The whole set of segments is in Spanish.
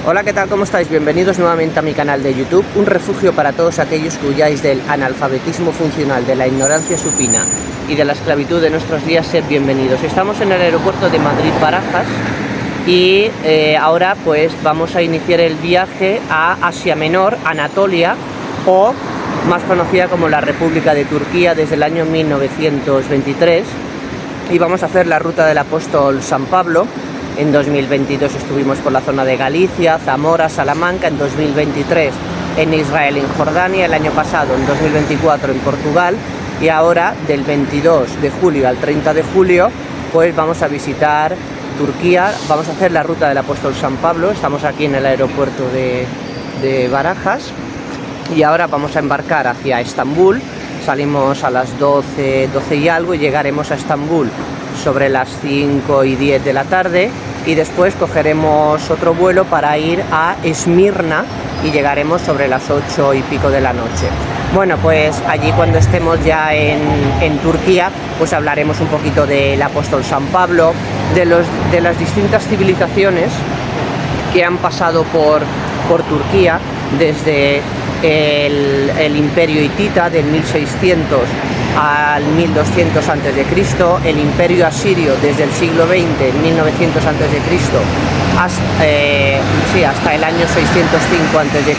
Hola, ¿qué tal? ¿Cómo estáis? Bienvenidos nuevamente a mi canal de YouTube, un refugio para todos aquellos que huyáis del analfabetismo funcional, de la ignorancia supina y de la esclavitud de nuestros días. Sed bienvenidos. Estamos en el aeropuerto de Madrid-Barajas y ahora pues vamos a iniciar el viaje a Asia Menor, Anatolia, o más conocida como la República de Turquía, desde el año 1923, y vamos a hacer la ruta del apóstol San Pablo. En 2022 estuvimos por la zona de Galicia, Zamora, Salamanca. En 2023 en Israel, en Jordania. El año pasado, en 2024, en Portugal. Y ahora, del 22 de julio al 30 de julio, pues vamos a visitar Turquía. Vamos a hacer la ruta del apóstol San Pablo. Estamos aquí en el aeropuerto de Barajas. Y ahora vamos a embarcar hacia Estambul. Salimos a las 12 y algo y llegaremos a Estambul sobre las 5 y 10 de la tarde, y después cogeremos otro vuelo para ir a Esmirna y llegaremos sobre las 8 y pico de la noche. Bueno, pues allí cuando estemos ya en Turquía, pues hablaremos un poquito del apóstol San Pablo, de las distintas civilizaciones que han pasado por Turquía, desde el imperio hitita del 1600 al 1200 a.C., el imperio asirio desde el siglo XX, 1900 a.C., hasta el año 605 a.C.,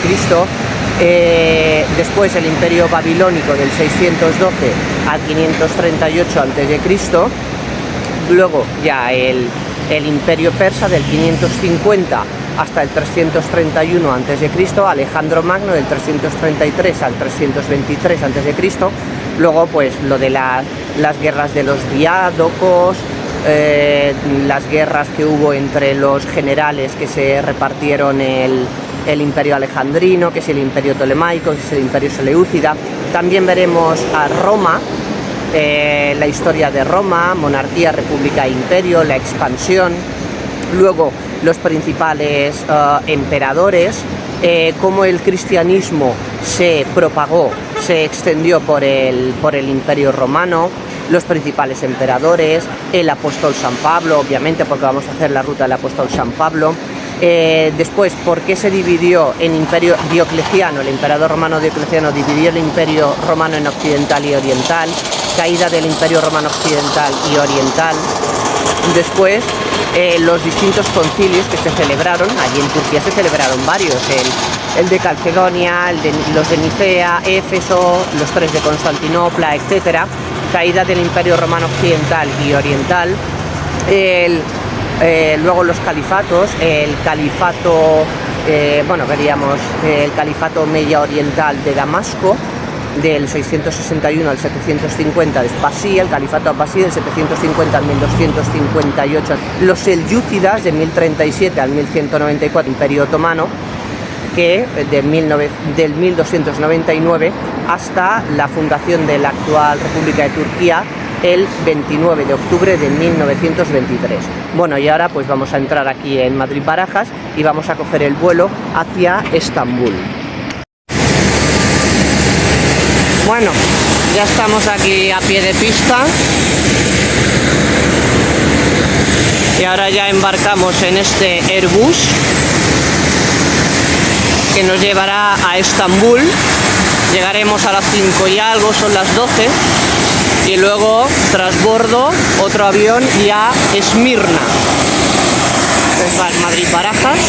después el imperio babilónico del 612 al 538 a.C., luego ya el imperio persa del 550 hasta el 331 a.C., Alejandro Magno del 333 al 323 a.C., luego pues lo de las guerras de los diádocos, las guerras que hubo entre los generales que se repartieron el imperio alejandrino, que es el imperio tolemaico, que es el imperio seleucida. También veremos a Roma, la historia de Roma, monarquía, república e imperio, la expansión, luego los principales emperadores, cómo el cristianismo se propagó, se extendió por el imperio romano, los principales emperadores, el apóstol San Pablo, obviamente, porque vamos a hacer la ruta del apóstol San Pablo. Después, ¿por qué se dividió en imperio Diocleciano? El emperador romano Diocleciano dividió el imperio romano en occidental y oriental, caída del imperio romano occidental y oriental. Después, los distintos concilios que se celebraron. Allí en Turquía se celebraron varios, el de Calcedonia, los de Nicea, Éfeso, los 3 de Constantinopla, etcétera. Caída del imperio romano occidental y oriental. Luego los califatos, el califato, veríamos el califato media oriental de Damasco, del 661 al 750 de Abbasí, el califato Abbasí del 750 al 1258, los selyúcidas de 1037 al 1194, imperio otomano, que del 1299 hasta la fundación de la actual República de Turquía el 29 de octubre de 1923. Bueno, y ahora pues vamos a entrar aquí en Madrid-Barajas y vamos a coger el vuelo hacia Estambul. Bueno, ya estamos aquí a pie de pista y ahora ya embarcamos en este Airbus que nos llevará a Estambul. Llegaremos a las 5 y algo, son las 12, y luego transbordo otro avión y a Esmirna. Es Madrid-Barajas.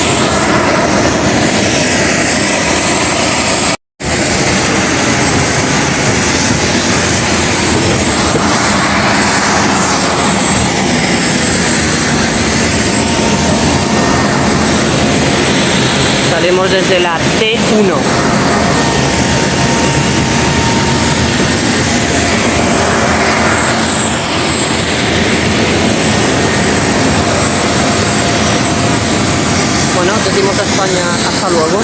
Salimos desde la T1. Bueno, decimos a España hasta luego.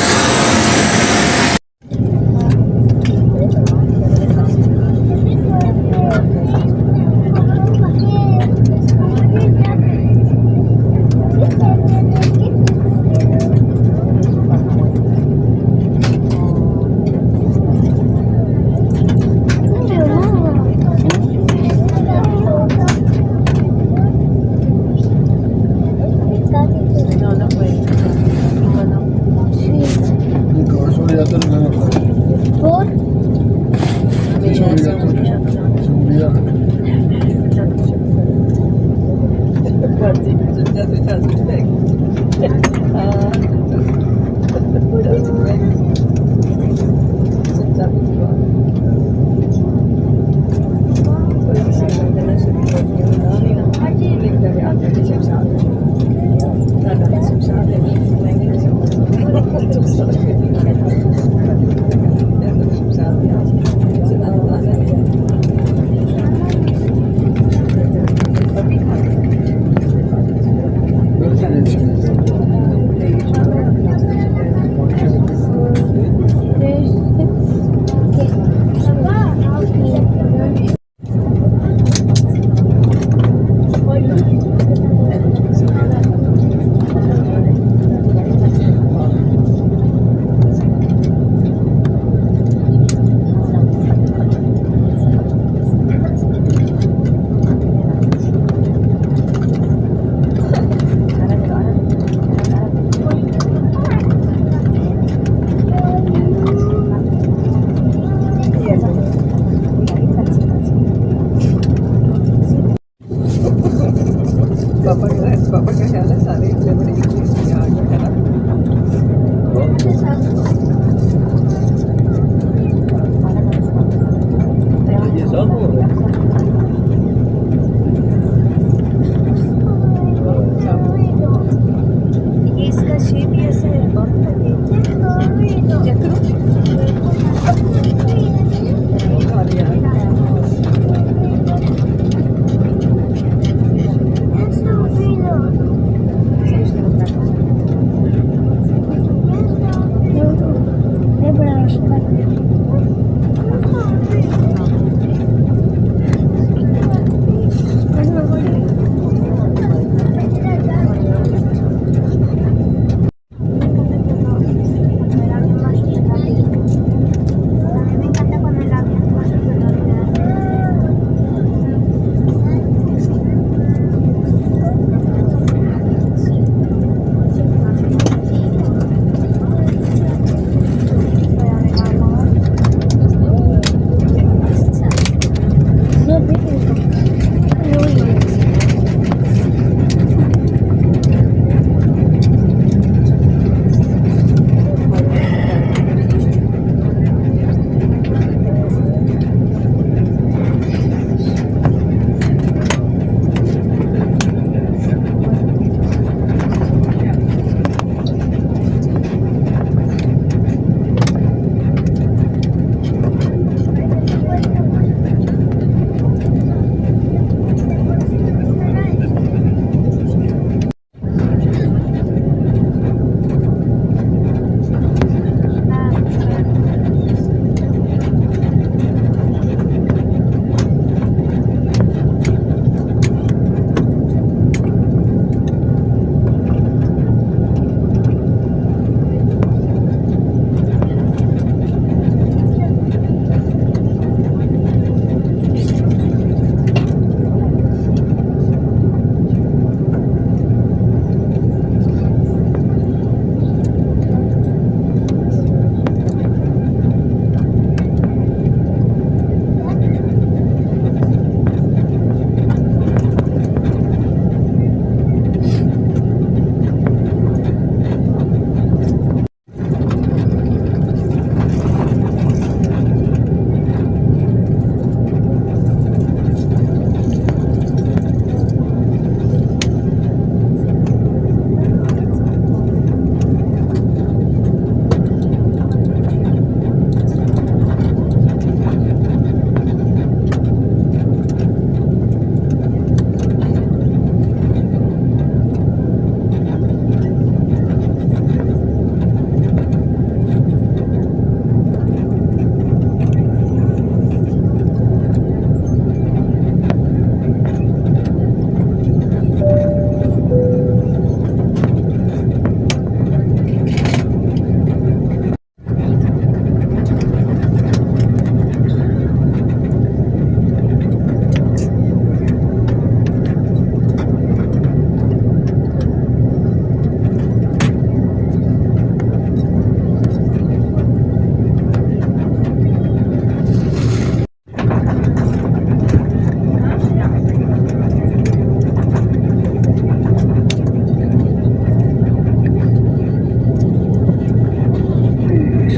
No, no puede. No, no.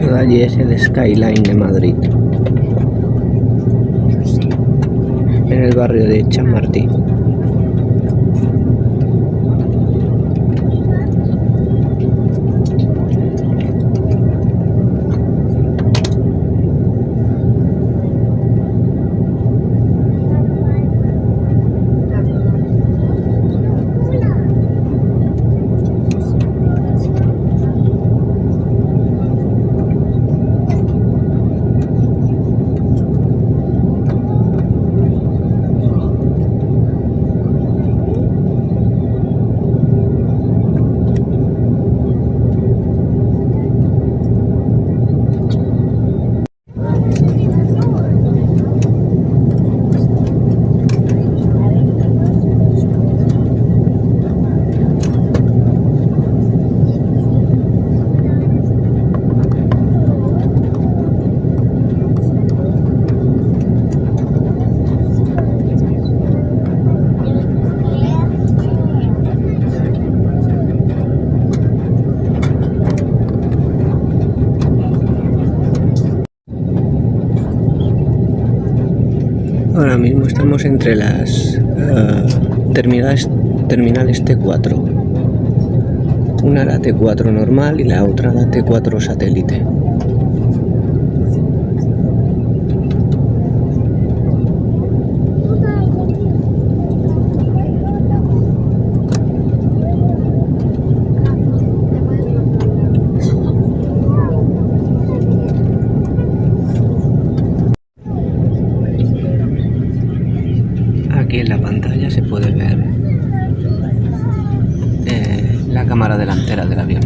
Todo allí es el skyline de Madrid, en el barrio de Chamartín. Ahora mismo estamos entre las terminales T4. Una la T4 normal y la otra la T4 satélite. Aquí en la pantalla se puede ver la cámara delantera del avión.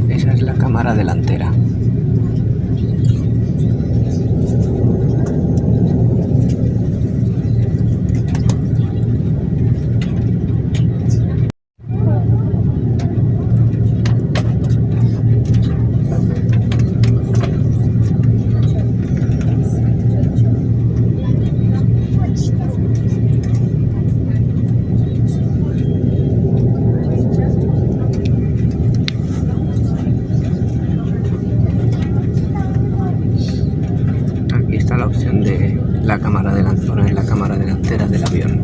Esa es la cámara delantera. La opción de la cámara delantera, poner la cámara delantera del avión.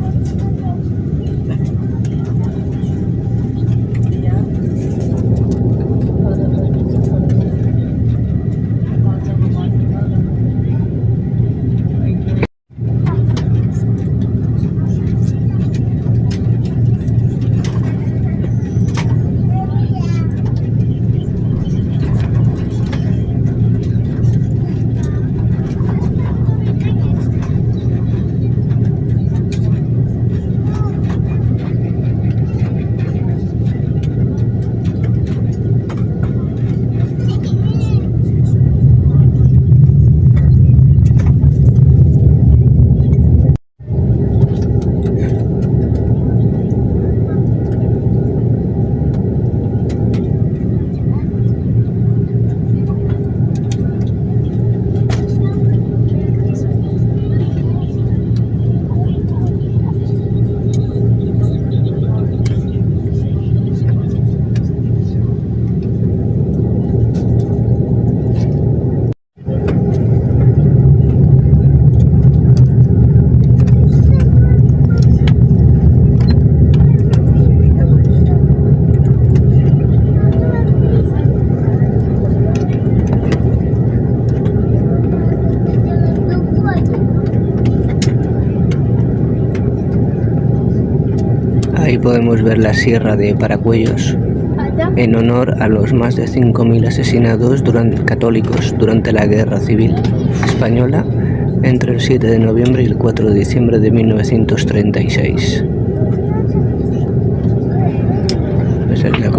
Ahí podemos ver la Sierra de Paracuellos, en honor a los más de 5.000 asesinados católicos durante la Guerra Civil Española entre el 7 de noviembre y el 4 de diciembre de 1936. Esa es la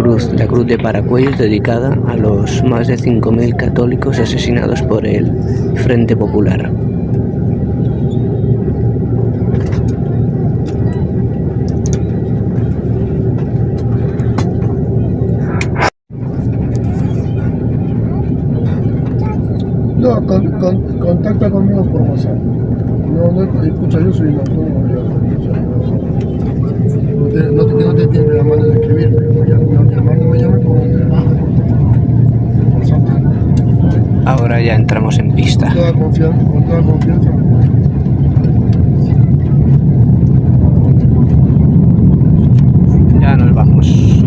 cruz de Paracuellos, dedicada a los más de 5.000 católicos asesinados por el Frente Popular. No, contacta conmigo por WhatsApp. No, escucha, yo soy un autónomo. que no te tiemble la mano de escribirme. No me llame por santo. Ahora ya entramos en pista. Con toda confianza. Ya nos vamos.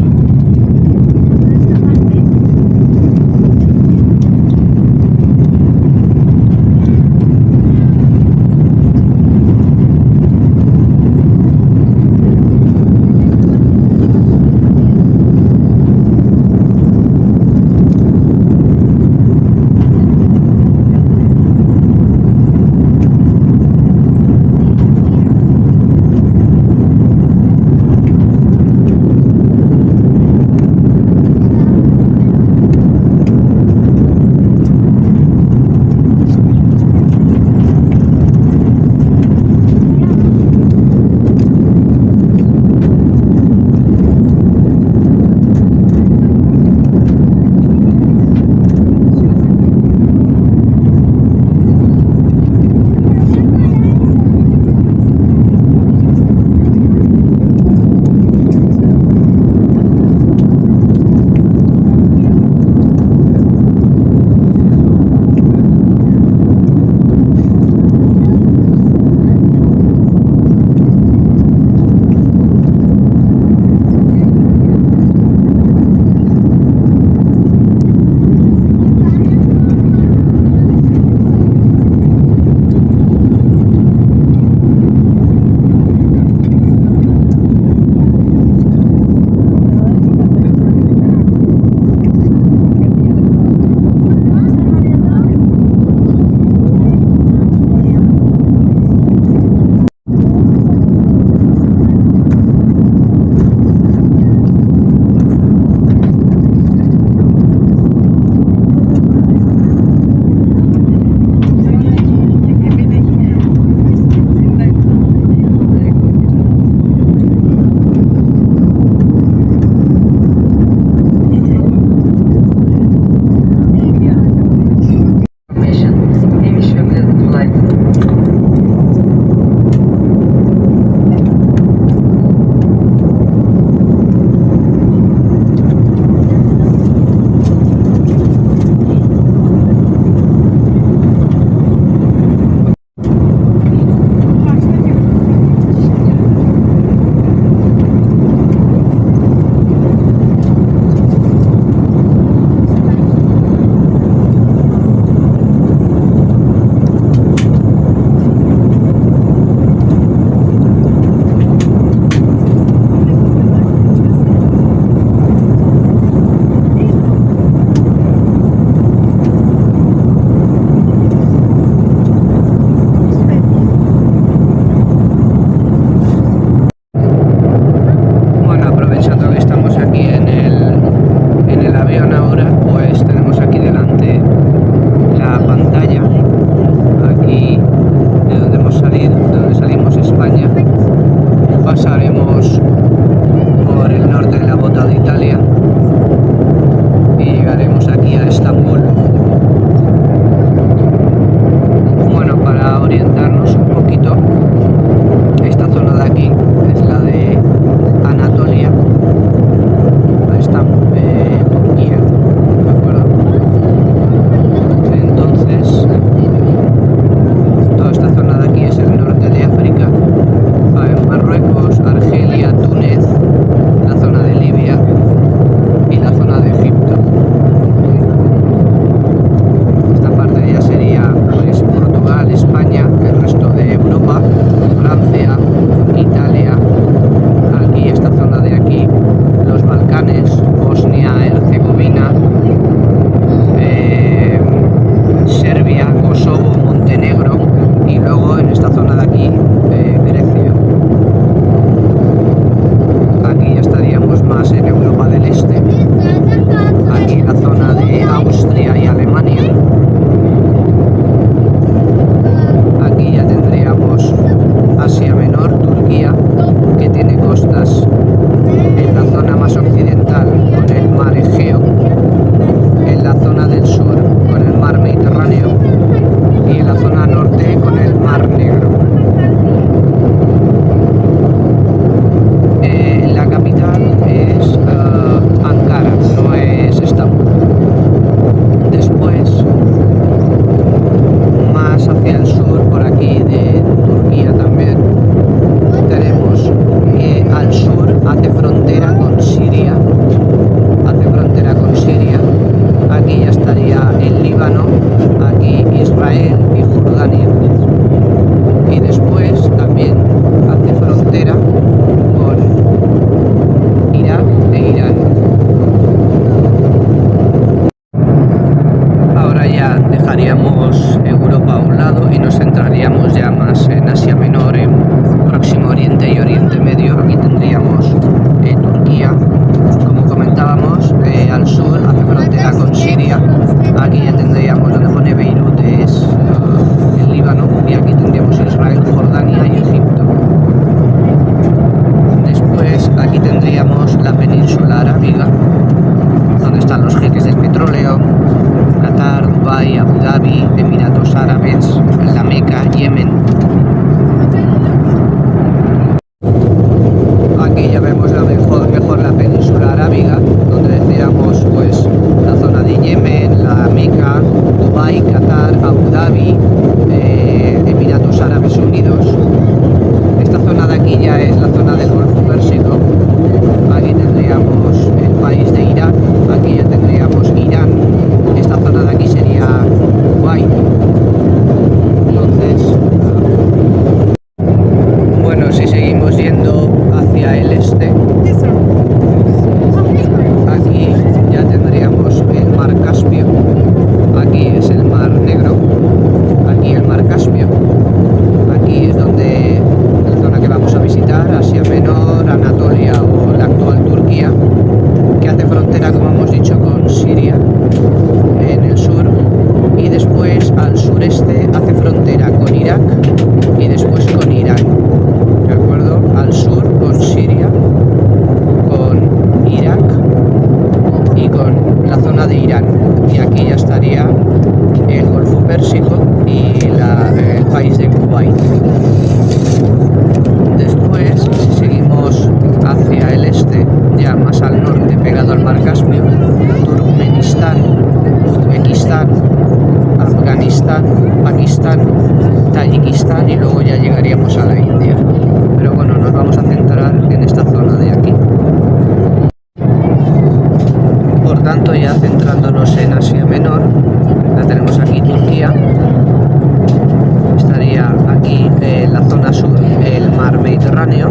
Mediterráneo,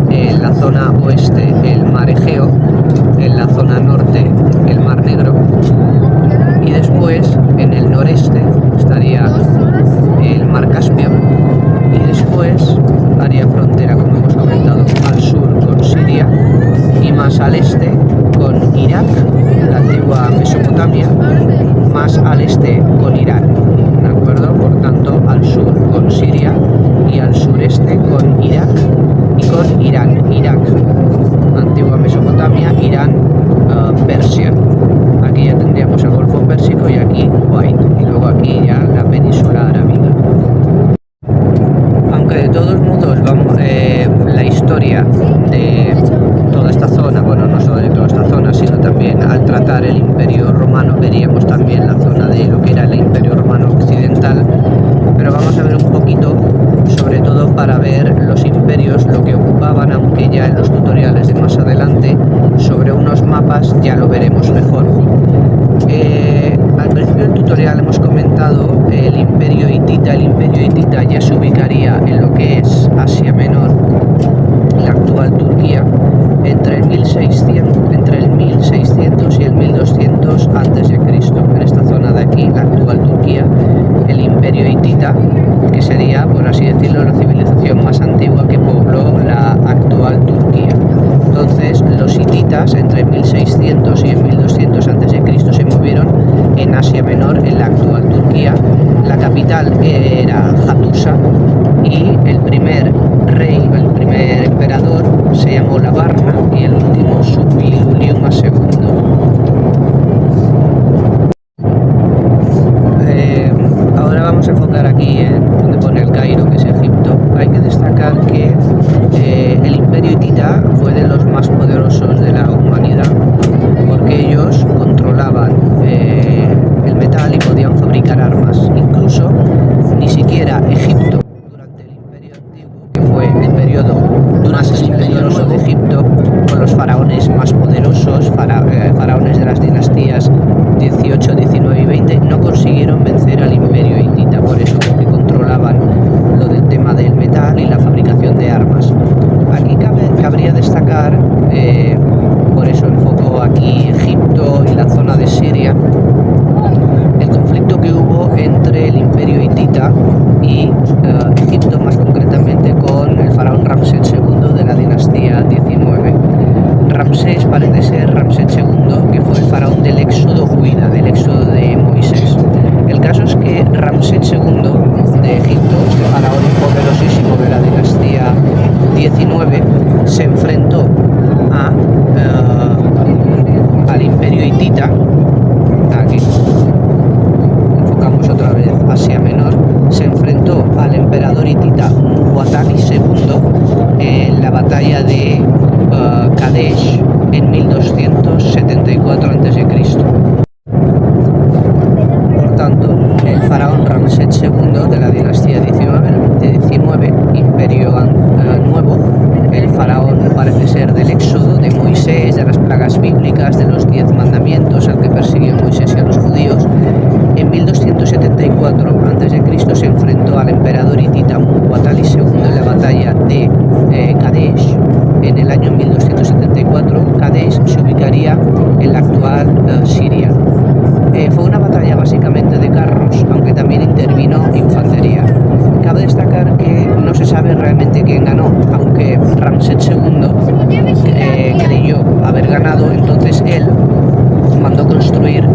en la zona oeste el mar Egeo, en la zona norte el mar Negro, y después en el noreste estaría el mar Caspio, y después haría frontera, como hemos comentado, al sur con Siria y más al este con Irak, la antigua Mesopotamia, más al este con Irán, ¿de acuerdo? Por tanto, al sur con Siria y al sureste con Irak y con Irán. Irak, antigua Mesopotamia, Irán, Persia. Aquí ya tendríamos el Golfo Pérsico y aquí Kuwait, y luego aquí ya la península arábiga. Aunque de todos modos la historia de toda esta zona, bueno, no solo de toda esta zona, sino también al tratar el Imperio Romano veríamos también la zona de lo que era el Imperio Romano Occidental, pero vamos a ver un poquito, sobre todo para ver los imperios, lo que ocupaban, aunque ya en los tutoriales de más adelante, sobre unos mapas ya lo veremos mejor. Al principio del tutorial hemos comentado el Imperio Hitita. El Imperio Hitita ya se ubicaría en lo que es Asia Menor, la actual Turquía, entre el 1600 y el 1200 a.C. En esta zona de aquí, la actual Turquía, el Imperio Hitita, que sería, por así decirlo, la civilización más antigua que pobló la actual Turquía. Entonces, los hititas entre 1600 y 1200 a.C. se movieron en Asia Menor, en la actual Turquía. La capital era Hattusa y el primer rey, el primer emperador, se llamó Labarna y el último Suppiluliuma II. Ahora vamos a enfocar aquí en donde pone el Cairo, que es Egipto. Hay que destacar que el Imperio Hitita fue de los más poderosos de la humanidad, porque ellos controlaban el metal y podían fabricar armas. Incluso ni siquiera Egipto, durante el Imperio Antiguo, que fue el periodo durante el Imperio Nuevo de Egipto, con los faraones más poderosos, faraones de las dinastías 18, 19 y 20, no consiguieron vencer al Imperio Hitita, por eso, porque controlaban lo del tema del metal y la fabricación de armas. Aquí cabría destacar, por eso enfoco aquí Egipto y la zona de Siria, el conflicto que hubo entre el Imperio Hitita y Egipto, más concretamente con el faraón Ramsés II de la dinastía 19. Ramsés parece ser Ramsés II, que fue el faraón del éxodo huida, del éxodo de Moisés. El caso es que Ramsés II de Egipto, este faraón poderosísimo de la dinastía 19, se enfrentó al Imperio Hitita. Aquí enfocamos otra vez Asia Menor. Se enfrentó al emperador hitita Muwatalli II en la batalla de Kadesh en 1274 a.C. Por tanto, el faraón Ramsés II de la dinastía 19, Imperio Nuevo, el faraón parece ser del éxodo de Moisés, de las plagas bíblicas, de los 10 mandamientos al que persiguió Moisés y a los judíos. En 1274 a.C. se enfrentó al emperador hitita Muwatalli II en la batalla de Kadesh. En el año 1274, Kadesh se ubicaría en la actual Siria. Fue una batalla básicamente de carros, aunque también intervino infantería. Cabe destacar que no se sabe realmente quién ganó, aunque Ramsés II creyó haber ganado. Entonces él mandó construir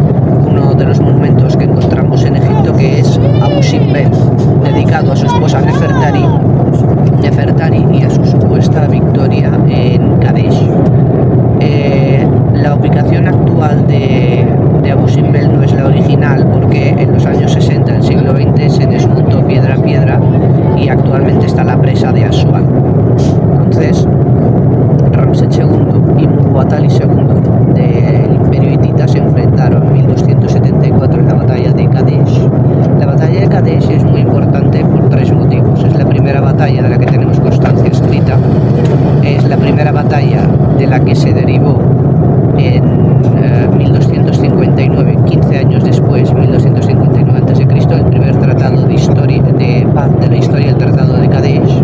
uno de los monumentos que encontramos en Egipto, que es Abu Simbel, dedicado a su esposa Nefertari y a su supuesta victoria en Kadesh. La ubicación actual de Abu Simbel no es la original, porque en los años 60 del siglo XX se desmontó piedra a piedra y actualmente está la presa de Asuán. Entonces, Ramsés II y Muwatalli II del Imperio Hitita se enfrentaron en 1274 en la batalla de Kadesh. La batalla de Kadesh es muy importante por tres motivos. Es la primera batalla de la que tenemos constancia escrita, es la primera batalla de la que se derivó en 1259, 15 años después, 1259 a.C., el primer tratado de paz de la historia, el Tratado de Kadesh.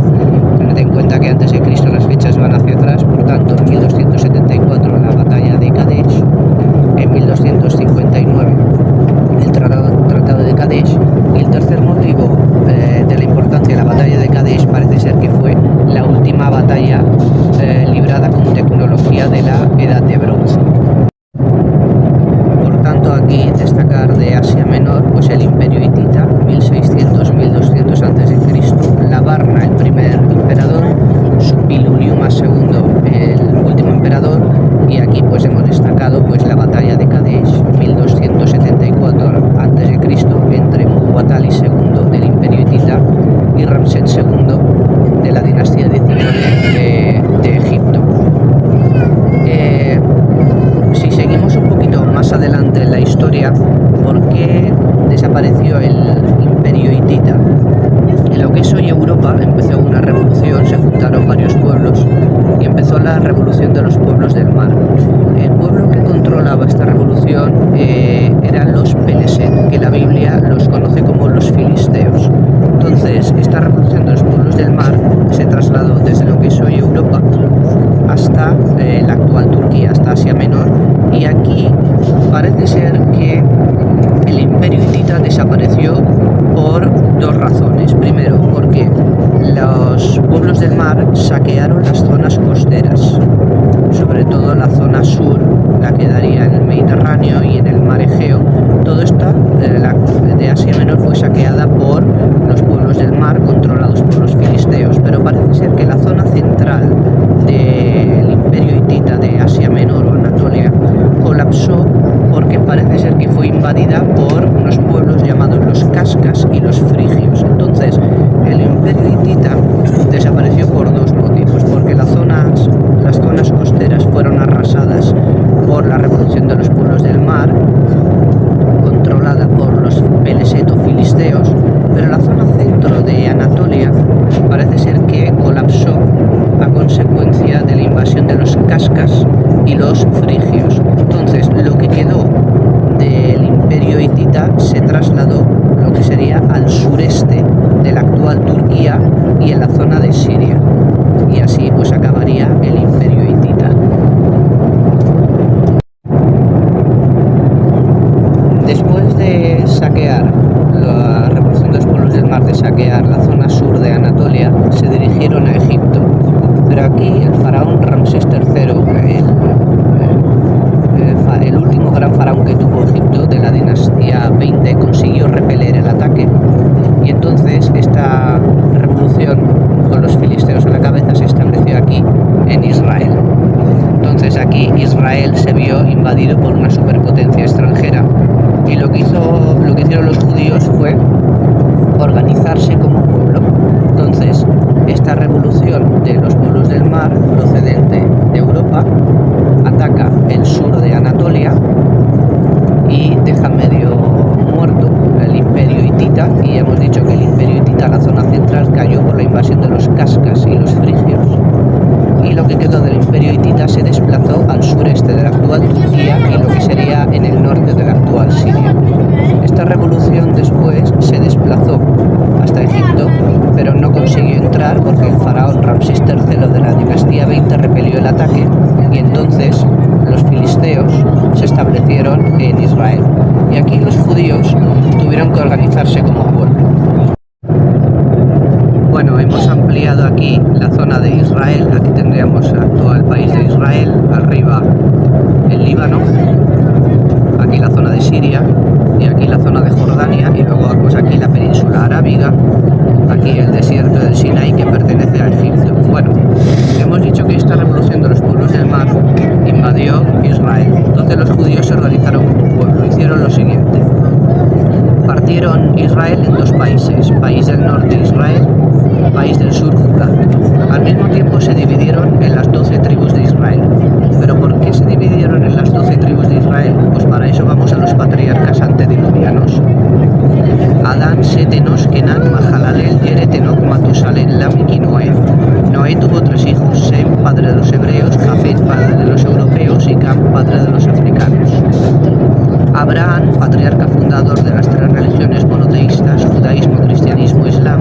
Tened en cuenta que de antes de Cristo, las fechas van hacia atrás, por tanto, en 1274 la batalla de Kadesh, en 1259 el tratado de Kadesh, y el tercer motivo de la importancia de la batalla de Kadesh parece ser que fue la última batalla librada con tecnología de la Edad de Bronce. Por tanto, aquí destacar de Asia Menor, pues el Imperio Hitita, 1600-1200 a.C., la Varna, el primer emperador, Suppiluliuma II, el último emperador, y aquí pues hemos destacado pues la batalla de Kadesh, 1274 a.C., entre Muwatalli II del Imperio Hitita y Ramsés II de la dinastía de Egipto. Si seguimos un poquito más adelante en la historia, ¿por qué desapareció el Imperio Hitita? En lo que es hoy Europa empezó una revolución, se juntaron varios pueblos y empezó la revolución de los pueblos del mar. El pueblo que controlaba esta revolución eran los Peleset, que la Biblia los conoce como los filisteos. Entonces, esta revolución de los pueblos del mar se trasladó desde lo que es hoy Europa hasta la actual Turquía, hasta Asia Menor, y aquí parece ser que el Imperio Hitita desapareció por dos razones. Primero, porque los pueblos del mar saquearon las zonas costeras, sobre todo la zona sur, la que daría en el Mediterráneo y en el mar Egeo. Todo esto de Asia Menor fue saqueada por los pueblos del mar controlados por los filisteos, pero parece ser que la zona central del Imperio Hitita de Asia Menor o Anatolia colapsó porque parece ser que fue invadida por unos pueblos llamados los cascas y los frigios. Entonces, el Imperio Hitita desapareció por dos motivos: porque las zonas costeras fueron arrasadas por la revolución de los pueblos del mar, controlada por los Peleset o filisteos, pero la zona centro de Anatolia parece ser que colapsó a consecuencia de la invasión de los cascas y los frigios. Entonces, lo que quedó del Imperio Hitita se trasladó lo que sería al sureste de la actual Turquía y en la zona de Siria, y así pues acabaría el Imperio Hitita. Después de saquear la revolución de los pueblos del mar, de saquear la zona sur de Anatolia, se dirigieron a Egipto, pero aquí el faraón Ramsés III, el último gran faraón que tuvo Egipto de la dinastía 20, consiguió repeler el ataque, y entonces esta revolución con los filisteos a la cabeza se estableció aquí en Israel. Entonces aquí Israel se vio invadido por una superpotencia extranjera, y lo que hicieron los judíos fue organizarse como pueblo. Entonces, esta revolución de los pueblos del mar procedente de Europa ataca el sur de Anatolia y deja medio muerto el Imperio Hitita, y hemos dicho que el Imperio Hitita, la zona central, cayó por la invasión de los cascas y los frigios, y lo que quedó del Imperio Hitita se desplazó al sureste de la actual Turquía y lo que sería en el norte de la actual Siria. Esta revolución después se desplazó hasta Egipto, pero no consiguió entrar porque el faraón Ramsés III de la dinastía 20 repelió el ataque, y entonces los filisteos se establecieron en Israel, y aquí los judíos tuvieron que organizarse como pueblo. Bueno, hemos ampliado aquí la zona de Israel. Aquí tendríamos el actual país de Israel, arriba el Líbano, aquí la zona de Siria y aquí la zona de Jordania, y luego pues aquí la península arábiga, aquí el desierto del Sinaí, que pertenece a Egipto. Bueno, hemos dicho que esta revolución de los pueblos del mar invadió Israel. Entonces los judíos se organizaron como pueblo, hicieron lo siguiente: partieron Israel en dos países, país del norte Israel, país del sur Judá. Al mismo tiempo se dividieron en las 12 tribus de Israel. ¿Pero por qué se dividieron en las 12 tribus de Israel? Pues para eso vamos a los patriarcas antediluvianos. Adán, Set, Enos, Kenan, Mahalalel, Yeret, Enoc, Matusalén, Lamec y Noé. Noé tuvo 3 hijos: Sem, padre de los hebreos; Jafet, padre de los europeos; y Cam, padre de los africanos. Abraham, patriarca fundador de las 3 religiones monoteístas, judaísmo, cristianismo, islam,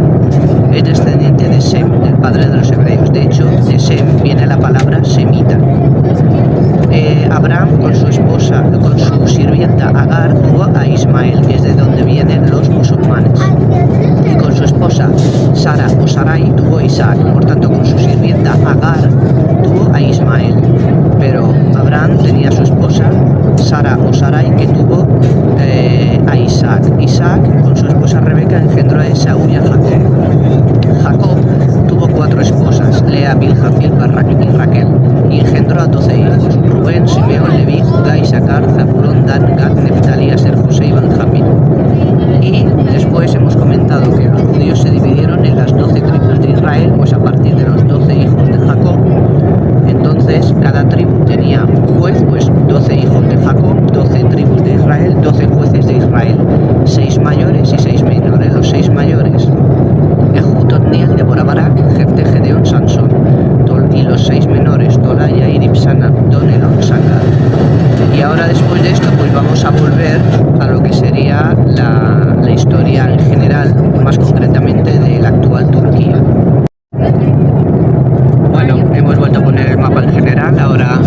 es descendiente de Sem, el padre de los hebreos. De hecho, y Raquel, y engendró a 12 hijos: Rubén, Simeón, Leví, Judá, Isaacar, Zabulón, Dan, Gad, Neftalí, Aser, José y Benjamín. Y después hemos comentado que los judíos se dividieron en las 12 tribus de Israel, pues a partir de los 12 hijos de Jacob. Entonces cada tribu tenía un juez, pues 12 hijos de Jacob, 12 tribus de Israel, 12 jueces de Israel, 6 mayores y 6 menores. Los 6 mayores: Ehud, Otniel, Débora, Barak, Jefté, Gedeón, Sansón. Y los 6 menores: Tola, Yair, Ibsana, Don, Elón, Sangar. Y ahora, después de esto, pues vamos a volver a lo que sería la historia en general, más concretamente de la actual Turquía. Bueno, hemos vuelto a poner el mapa en general. Ahora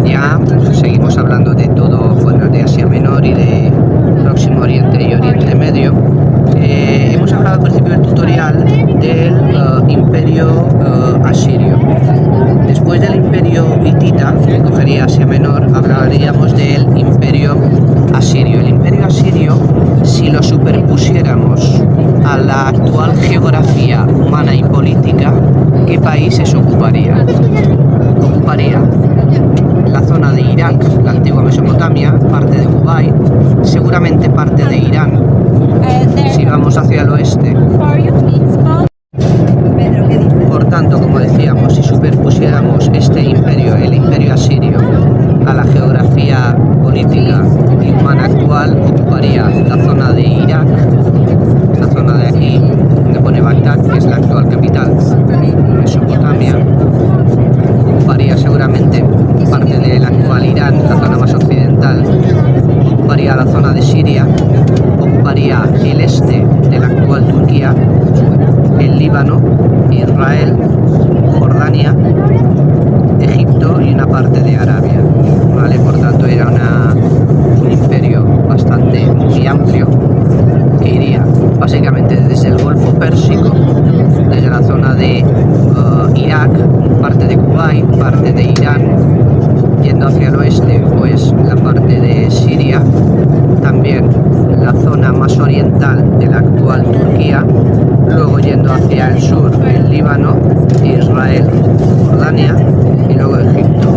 ya seguimos hablando de todo, bueno, de Asia Menor y de Próximo Oriente y Oriente Medio. Hemos hablado al principio del tutorial del imperio asirio. Después del imperio hitita, que cogería Asia Menor, hablaríamos del imperio asirio. El imperio asirio, si lo superpusiéramos a la actual geografía humana y política, ¿qué países ocuparía? Ocuparía la zona de Irak, la antigua Mesopotamia, parte de Kuwait, seguramente parte de Irán, si vamos hacia el oeste. Por tanto, como decíamos, si superpusiéramos este imperio, el imperio asirio, a la geografía política y humana actual, ocuparía la zona de Irak, la zona de aquí, donde pone Bagdad, que es la actual capital, Mesopotamia. Ocuparía seguramente parte del actual Irán, la zona más occidental. Ocuparía la zona de Siria, ocuparía el este de la actual Turquía, el Líbano, Israel, Jordania, Egipto y una parte de Arabia, ¿vale? Por tanto, era un imperio bastante muy amplio, que iría básicamente desde el Golfo Pérsico, desde la zona de Irak, parte de Kuwait, parte de Irán, yendo hacia el oeste, pues la parte de Siria, también la zona más oriental de la actual Turquía, luego yendo hacia el sur, el Líbano, Israel, Jordania y luego Egipto.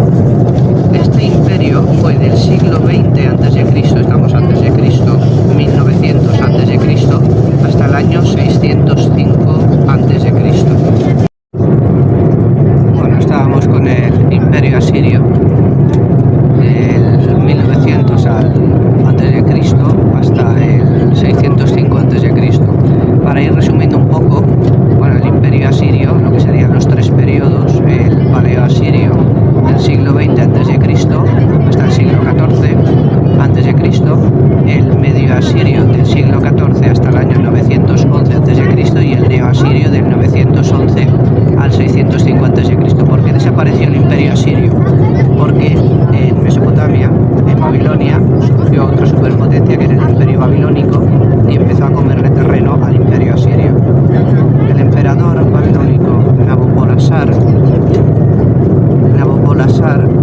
Este imperio fue del siglo XX a.C., estamos antes de Cristo, 1900 a.C., hasta el año 605 a.C. Bueno, estábamos con el imperio asirio del 1900 a.C. hasta el 605 a.C. Para ir resumiendo un poco, bueno, el imperio asirio, lo que serían los 3 periodos: el paleo asirio del siglo XX a.C. hasta el siglo XIV a.C., el medio asirio del siglo XIV hasta el año 911 a.C. y el neo-asirio del 911 al 605 a.C. ¿Por qué desapareció el imperio asirio? Porque en Mesopotamia, en Babilonia, surgió otra superpotencia, que era el imperio babilónico, y empezó a comerle terreno al imperio asirio. El emperador babilónico Nabopolassar,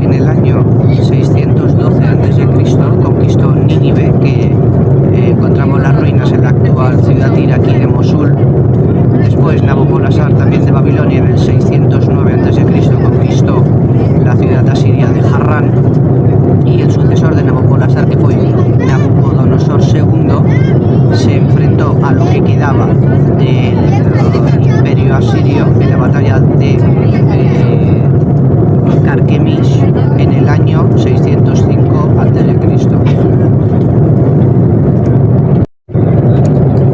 en el año 612 a.C. conquistó Nínive, que encontramos las ruinas en la actual ciudad iraquí de Mosul. Después Nabopolassar, también de Babilonia, en el 609 a.C. conquistó la ciudad asiria de Harrán, y el sucesor de Nabopolassar, que fue Nabucodonosor II, se enfrentó a lo que quedaba del imperio asirio en la batalla de Carquemish en el año 605 a.C.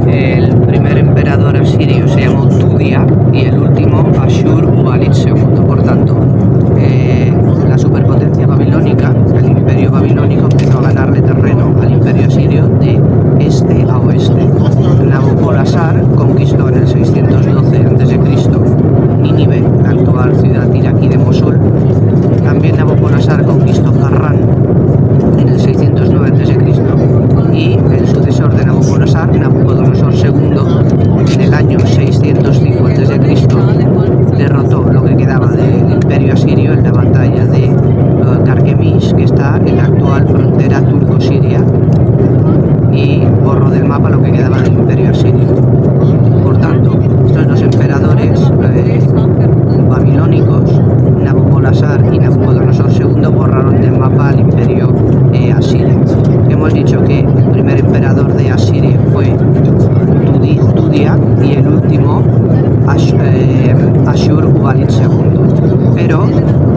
El primer emperador asirio se llamó Tudia y el último Ashur-uballit II. Por tanto, la superpotencia babilónica, el imperio babilónico, empezó a ganarle terreno al imperio asirio de este a oeste. Nabopolassar conquistó en el 612 a.C. Nínive, la actual ciudad iraquí de Mosul. También Nabopolassar conquistó Harrán en el 609 a.C. y el sucesor de Nabopolassar, Nabucodonosor II, en el año 605 a.C. derrotó lo que quedaba del imperio asirio en la batalla de Carquemish, que está en la actual frontera turco-siria, y borró del mapa lo que quedaba del imperio asirio. Por tanto, estos dos emperadores babilónicos Nabopolassar y Nabucodonosor II borraron del mapa al imperio asirio. Hemos dicho que el primer emperador de Asiria fue Tudia y el último Ashur-uballit II. Pero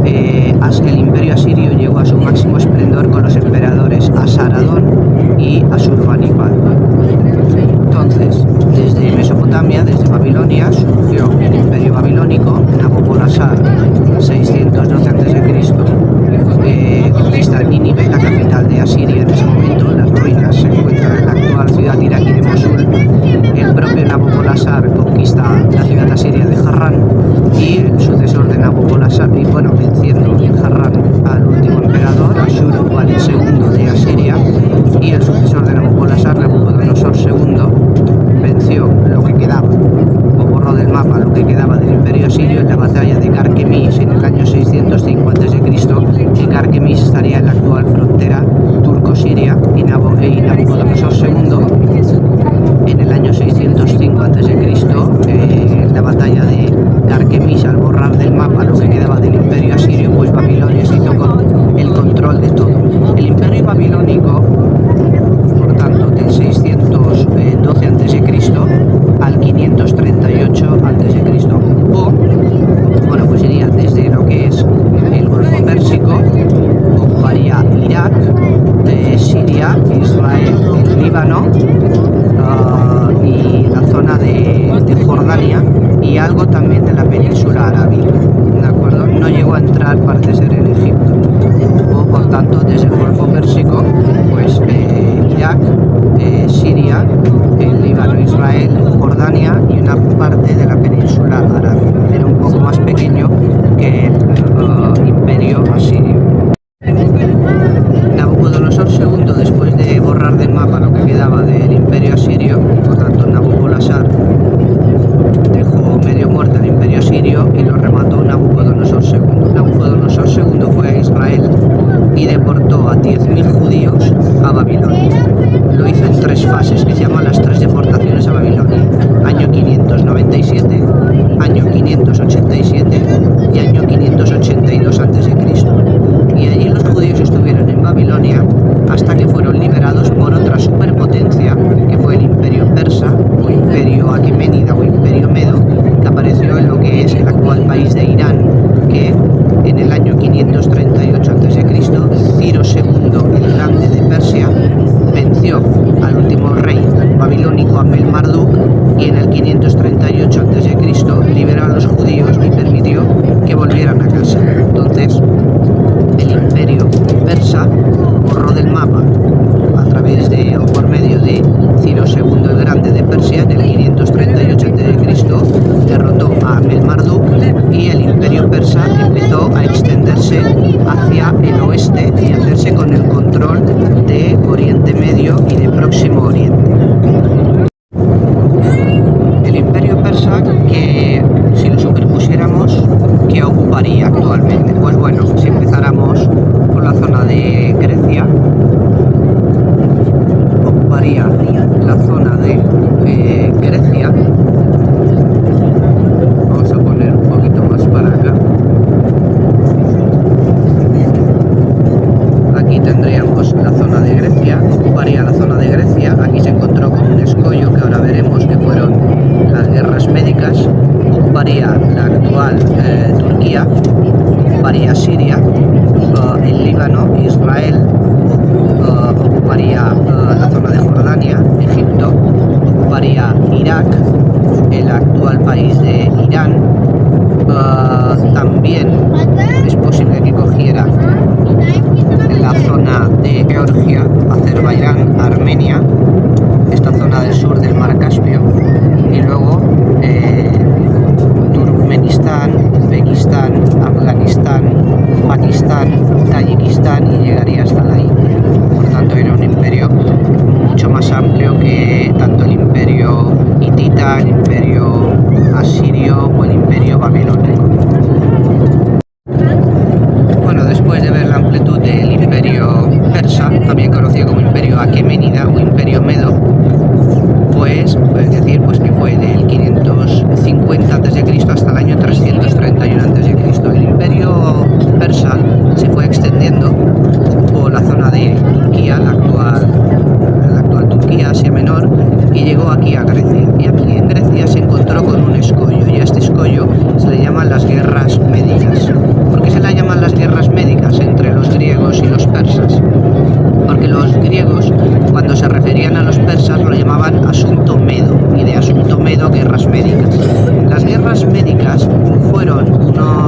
el imperio asirio llegó a su máximo esplendor con los emperadores Asaradón y Asurbanipal. Entonces, desde Mesopotamia, desde Babilonia, surgió el imperio babilónico. Nabopolassar, 612 a.C., conquista Nínive, la capital de Asiria en ese momento. Las ruinas se encuentran en la actual ciudad iraquí de Mosul. El propio Nabopolassar conquista la ciudad asiria de Harrán, y el sucesor de Nabopolassar, y bueno, venciendo en Harrán al último emperador, Ashur-uballit II de Asiria, y el sucesor de Nabopolassar, Nabucodonosor II, venció lo que quedaba, o borró del mapa lo que quedaba del imperio asirio en la batalla de Carquemis en el año 605 a.C., que Carquemis estaría en la actual frontera turco-siria, y Nabucodonosor II en el año 605 a.C., en la batalla de Carquemis, al borrar del mapa lo que quedaba del imperio asirio, pues Babilonia se hizo con el control de todo. El imperio babilónico, por tanto, del 612 a.C. al 538 a.C., o, bueno, pues iría desde lo que es el Golfo Pérsico, ocuparía Irak, Siria, Israel, el Líbano, y la zona de Jordania, y algo también de la península arábiga, ¿de acuerdo? No llegó a entrar, parece ser, en Egipto. O, por tanto, desde el Golfo Pérsico, pues Irak, Siria, el Líbano, Israel, Jordania y una parte de la península arábiga. Era un poco más pequeño que el imperio asirio. Nabucodonosor II, después de borrar del mapa lo que quedaba del imperio asirio, por tanto Nabopolassar dejó medio muerto el imperio asirio y lo remató Nabucodonosor II. Nabucodonosor II fue a Israel y deportó a 10.000 judíos a Babilonia. Lo hizo en 3 fases, que se llaman las 3 deportaciones a Babilonia: año 597, año 587 y año 598.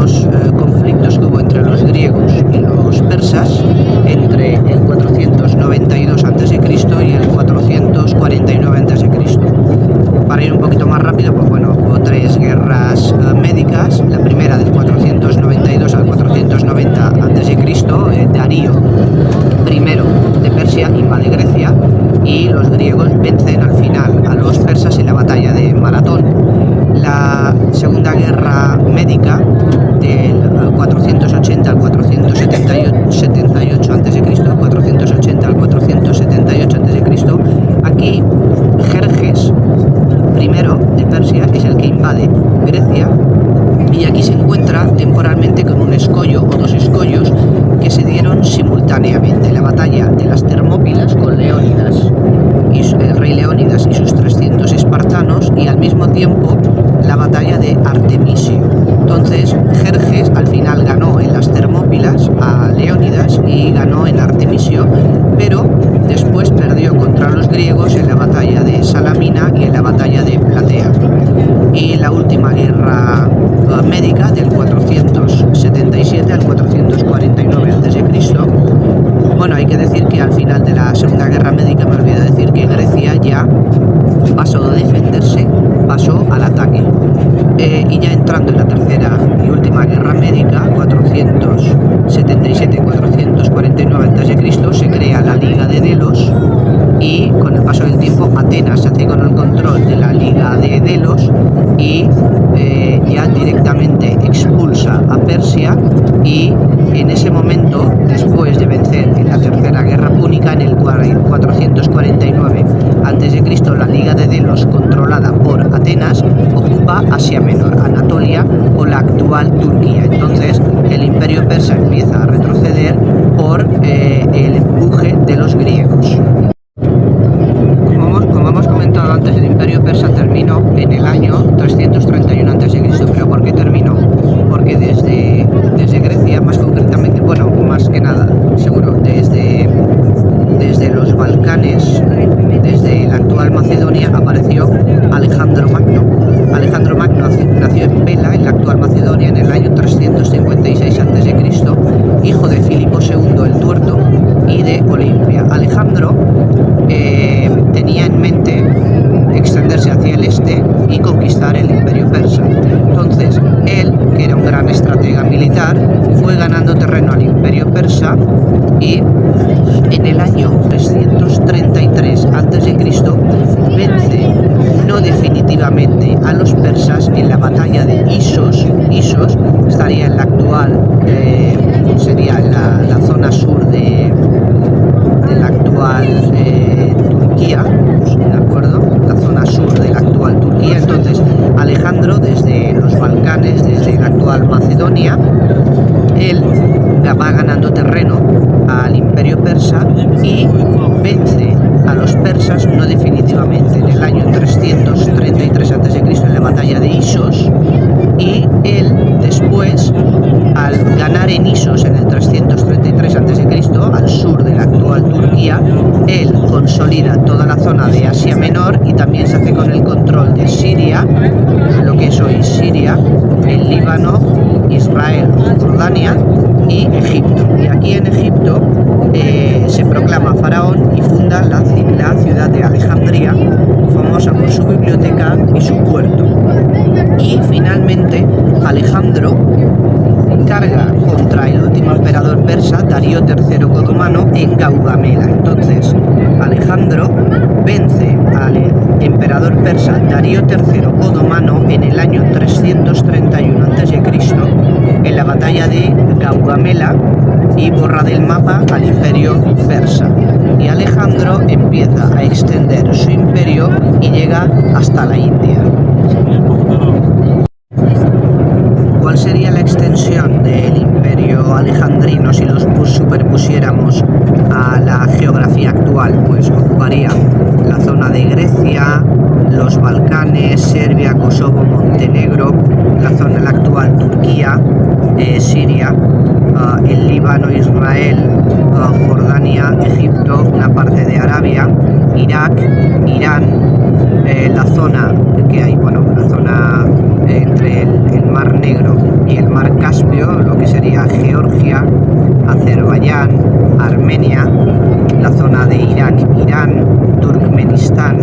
últimos conflictos que hubo entre los griegos y los persas entre el 492 a.C. y el 449 a.C. Para ir un poquito más rápido, pues bueno, hubo tres guerras médicas. La primera del 492 al 490 a.C., Darío I de Persia invade Grecia y los griegos vencen al final a los persas en la batalla de Maratón. La segunda guerra médica del 480 al 478 a.C., 480 al 478 a.C., aquí Jerjes I de Persia es el que invade Grecia y aquí se encuentra temporalmente con un escollo o dos escollos que se dieron simultáneamente: la batalla de las Termópilas con Leónidas y el rey Leónidas y sus 300 espartanos, y al mismo tiempo la batalla de Artemisio. Entonces Jerjes al final ganó en las Termópilas a Leónidas y ganó en Artemisio, pero después perdió contra los griegos en la batalla de Salamina y en la batalla de Platea. Y la última guerra médica del 477 al 449 a.C. Bueno, hay que decir que al final de la Segunda Guerra Médica, me olvidé decir que Grecia ya pasó de defenderse, pasó al ataque. Y ya entrando en la tercera y última guerra médica, 477-449 a.C., se crea la Liga de Delos y con el paso del tiempo Atenas se hace con el control de la Liga de Delos y ya directamente expulsa a Persia, y en ese momento, después de vencer en la Tercera Guerra Púnica en el 449 a.C., la Liga de Delos, controlada por Atenas, ocupa Asia Menor, Anatolia o la actual Turquía. Entonces el imperio persa empieza a retroceder por el empuje de los griegos. Como hemos comentado antes, el imperio persa terminó en el año 331 a.C. ¿Pero por qué terminó? Porque desde Grecia, más concretamente, bueno, más que nada, seguro, desde los Balcanes, desde la actual Macedonia, apareció Alejandro Magno. Alejandro Magno nació en Pela, en la actual Macedonia, en el año 356 a.C., hijo de Filipo II el Tuerto y de Olimpia. Alejandro tenía en mente extenderse hacia el este y conquistar el imperio persa. Entonces él, que era un gran estratega militar, fue ganando terreno al imperio persa y en el año 333 a.C. vence no definitivamente a los persas en la batalla de Isos. Isos estaría en la actual, sería la zona sur de la actual Turquía, ¿de acuerdo? La zona sur de la actual Turquía. Entonces Alejandro, desde los Balcanes, desde la actual Macedonia, él va ganando terreno al imperio persa y vence a los persas no definitivamente en el año 333 a.C. en la batalla de Isos, y él después, al ganar en Isos en el 333 a.C. al sur de la actual Turquía, él consolida toda la zona de Asia Menor y también se hace con el control de Siria, lo que es hoy Siria, el Líbano, Israel, Jordania y Egipto. Y aquí en Egipto se proclama faraón y funda la ciudad de Alejandría, famosa por su biblioteca y su puerto. Y finalmente Alejandro carga contra el último emperador persa, Darío III Codomano, en Gaugamela. Entonces Alejandro vence al emperador persa Darío III Codomano en el año 331 a.C. en la batalla de Gaugamela y borra del mapa al imperio persa. Y Alejandro empieza a extender su imperio y llega hasta la India. ¿Cuál sería la extensión del imperio alejandrino si los superpusiéramos a la geografía actual? Pues ocuparía la zona de Grecia, los Balcanes, Serbia, Kosovo, Montenegro, la zona de la actual Turquía, Siria, el Líbano, Israel, Jordania, Egipto, una parte de Arabia, Irak, Irán, la zona que hay, bueno, la zona entre el Mar Negro y el Mar Caspio, lo que sería Georgia, Azerbaiyán, Armenia, la zona de Irak, Irán, Turkmenistán,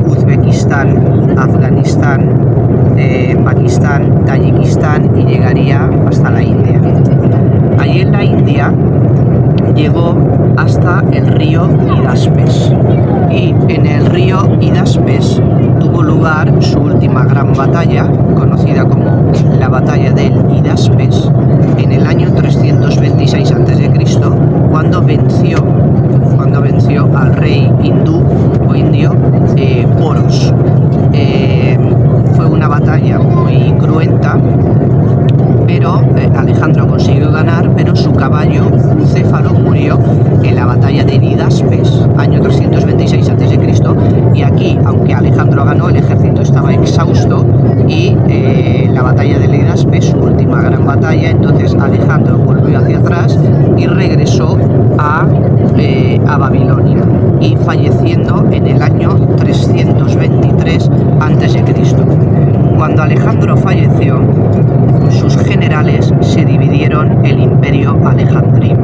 Uzbekistán, Afganistán, Pakistán, Tayikistán y llegaría hasta la India. Allí en la India llegó hasta el río Hidaspes, y en el río Hidaspes tuvo lugar su última gran batalla, conocida como la batalla del Hidaspes, en el año 326 a.C., cuando venció al rey hindú o indio Poros. Fue una batalla muy cruenta, pero Alejandro consiguió ganar, pero su caballo Bucéfalo murió en la batalla de Hidaspes, año 326 a.C., y aquí, aunque Alejandro ganó, el ejército estaba exhausto, y la batalla de Hidaspes, su última gran batalla, entonces Alejandro volvió hacia atrás y regresó a Babilonia, y falleciendo en el año 323 a.C. Cuando Alejandro falleció, sus generales se dividieron el imperio alejandrino.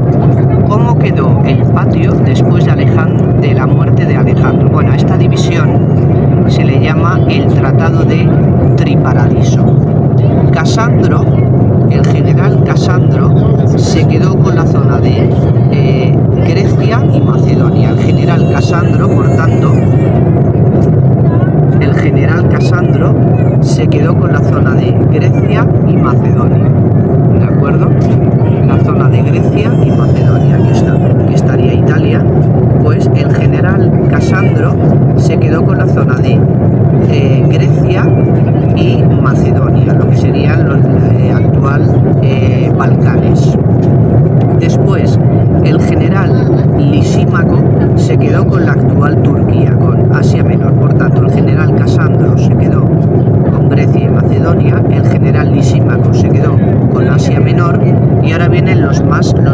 ¿Cómo quedó el patio después de la muerte de Alejandro? Bueno, a esta división se le llama el Tratado de Triparadiso. Casandro, el general Casandro, se quedó con la zona de Grecia y Macedonia. El general Casandro, por tanto, se quedó con la zona de Grecia y Macedonia, ¿de acuerdo? La zona de Grecia y Macedonia, aquí estaría Italia. Pues el general Casandro se quedó con la zona de Grecia y Macedonia, lo que serían los actual Balcanes. Después, el general Lisímaco se quedó con la actual Turquía, con Asia Menor. Por tanto, el general Casandro se quedó con Grecia y Macedonia, el general Lisímaco se quedó con Asia Menor, y ahora vienen los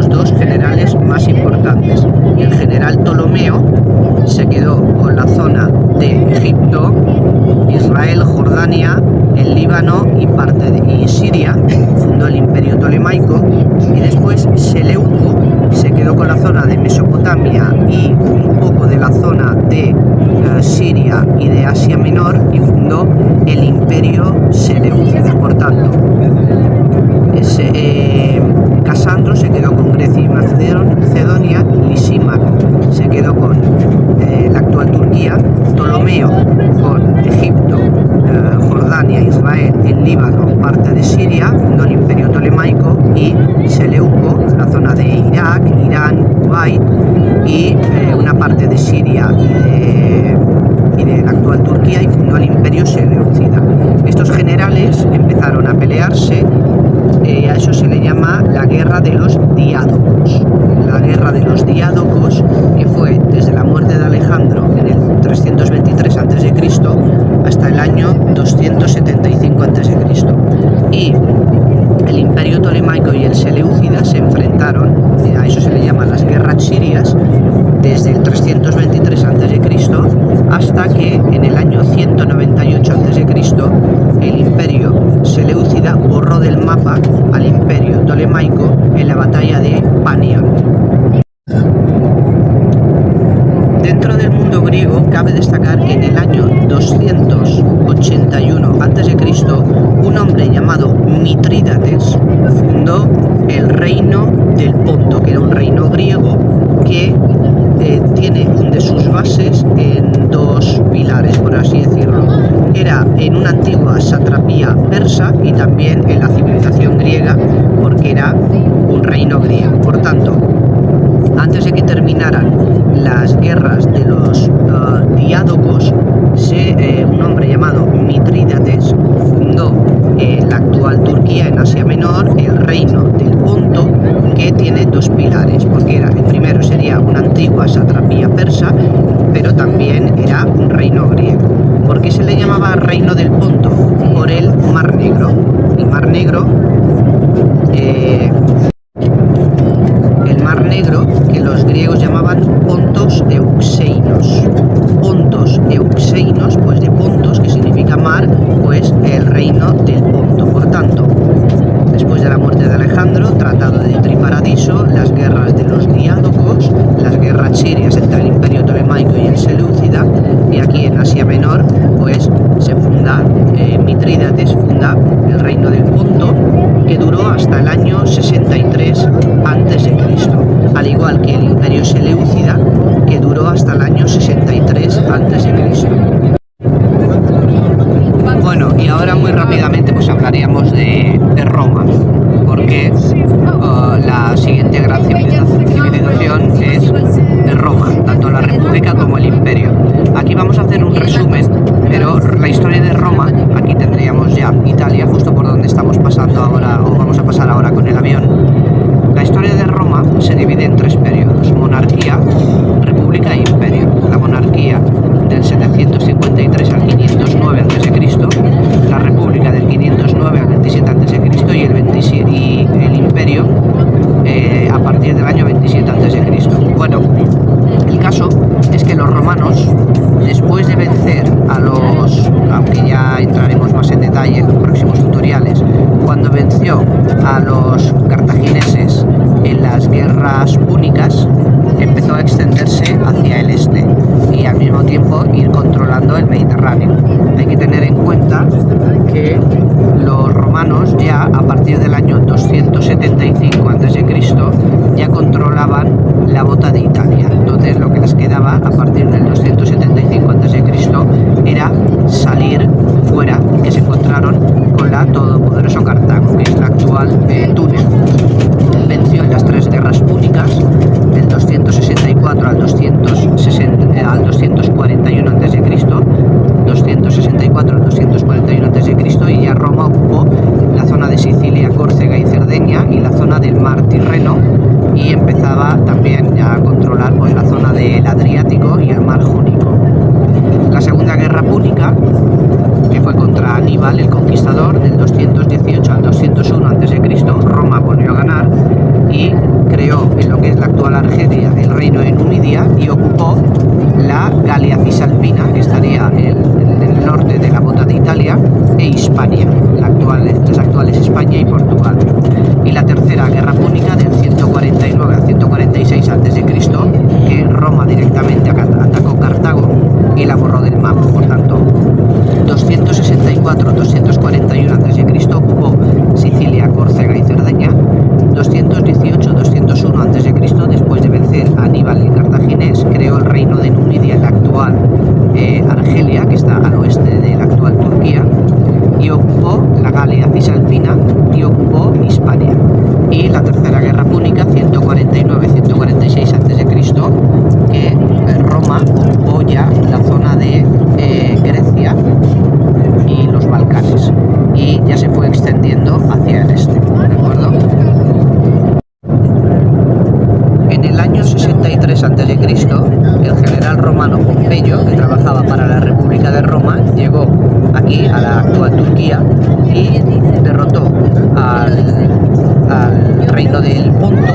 dos generales más importantes. El general Ptolomeo se quedó con la zona de Egipto, Israel, Jordania, el Líbano y parte de Siria, fundó el imperio tolemaico, y después Seleuco se quedó con la zona de Mesopotamia y un poco de la zona de Siria y de Asia Menor, y fundó el imperio Seleucida. Por tanto, Casandro se quedó con Grecia y Macedonia, Lisímaco se quedó con la actual Turquía, Ptolomeo con Egipto, Jordania, Israel, el Líbano, parte de Siria, fundó el imperio tolemaico, y Seleuco, la zona de Irak, Irán, Kuwait y una parte de Siria y de la actual Turquía, y fundó el imperio Seleucida. Estos generales empezaron a pelearse, a eso se le llama la guerra de los diádocos. La guerra de los diádocos, que fue desde la muerte de Alejandro en el 323 a.C. hasta el año 275 a.C. Y el imperio tolemaico y el Seleucida se enfrentaron, a eso se le llaman las guerras sirias, desde el 323 a.C. hasta que en el año 198 a.C. el imperio Seleucida borró del mapa al imperio tolemaico en la batalla de Panion. Dentro del mundo griego cabe destacar que en el año 281 a.C. un hombre llamado Mitrídates fundó el reino del Ponto, que era un reino griego que tiene un de sus bases en dos pilares, por así decirlo. Era en una antigua satrapía persa y también en la civilización griega, porque era un reino griego. Por tanto, antes de que terminaran las guerras de los diádocos, un hombre llamado Mitrídates fundó en la actual Turquía, en Asia Menor, el reino del Ponto, que tiene dos pilares, porque el primero sería una antigua satrapía persa, pero también era un reino griego. ¿Por qué se le llamaba reino del Ponto? Por el Mar Negro. El Mar Negro Mitrídates funda el reino del Ponto, que duró hasta el año 63 a.C., al igual que el imperio seleucida, que duró hasta el año 63 a.C. Bueno, y ahora muy rápidamente pues hablaríamos de Roma, porque la siguiente gran civilización es Roma, tanto la República como el Imperio. Aquí vamos a hacer un resumen, pero la historia de Roma, aquí tendríamos ya Italia, justo por donde estamos pasando ahora, o vamos a pasar ahora con el avión. La historia de Roma se divide en tres periodos: monarquía, república e imperio. La monarquía del 753 al 509 a.C., la república del 509 al 27 a.C. y el imperio a partir del año 27 a.C. Bueno, el caso es que los romanos, después de vencer a los, aunque ya entraremos más en detalle en los próximos tutoriales, cuando venció a los cartagineses en las guerras púnicas, empezó a extenderse hacia el este y al mismo tiempo ir controlando el Mediterráneo. Hay que tener en cuenta que los romanos ya a partir del año 275 a.C. ya controlaban la bota de Italia. Entonces lo que les quedaba a partir del 275 a.C. era salir fuera, que se encontraron con la todopoderoso Cartago, que es la actual Túnez. Venció en las tres guerras púnicas del 264 al 241 a.C., 264 al 241 a.C., y ya Roma ocupó la zona de Sicilia, Córcega y Cerdeña y la zona del mar Tirreno, y empezaba también ya a controlar pues la zona del Adriático y el mar Jónico. La segunda guerra púnica, que fue contra Aníbal el Conquistador, del 218 al 201 a.C., Roma volvió a ganar y creó en lo que es la actual Argelia el reino de Numidia y ocupó la Galia Cisalpina, que estaría en el norte de la bota de Italia, e Hispania, las actuales España y Portugal. Y la tercera guerra púnica, del 149 al 146 a.C., que Roma directamente atacó Cartago y la borró del mapa. Por tanto, 264-241 a.C. ocupó Sicilia, Córcega y Cerdeña. 218-201 a.C., después de vencer a Aníbal el Cartaginés, creó el reino de Numidia, la actual Argelia, que está al oeste de la actual Turquía, y ocupó la Galia Cisalpina y ocupó Hispania. Y la tercera guerra púnica, 149-146 a.C., que Roma ocupó ya la zona de Grecia y los Balcanes, y ya se fue extendiendo hacia el este, ¿de acuerdo? En el año 63 a.C., el general romano Pompeyo, que trabajaba para la República de Roma, llegó aquí a la actual Turquía y derrotó al reino del Ponto,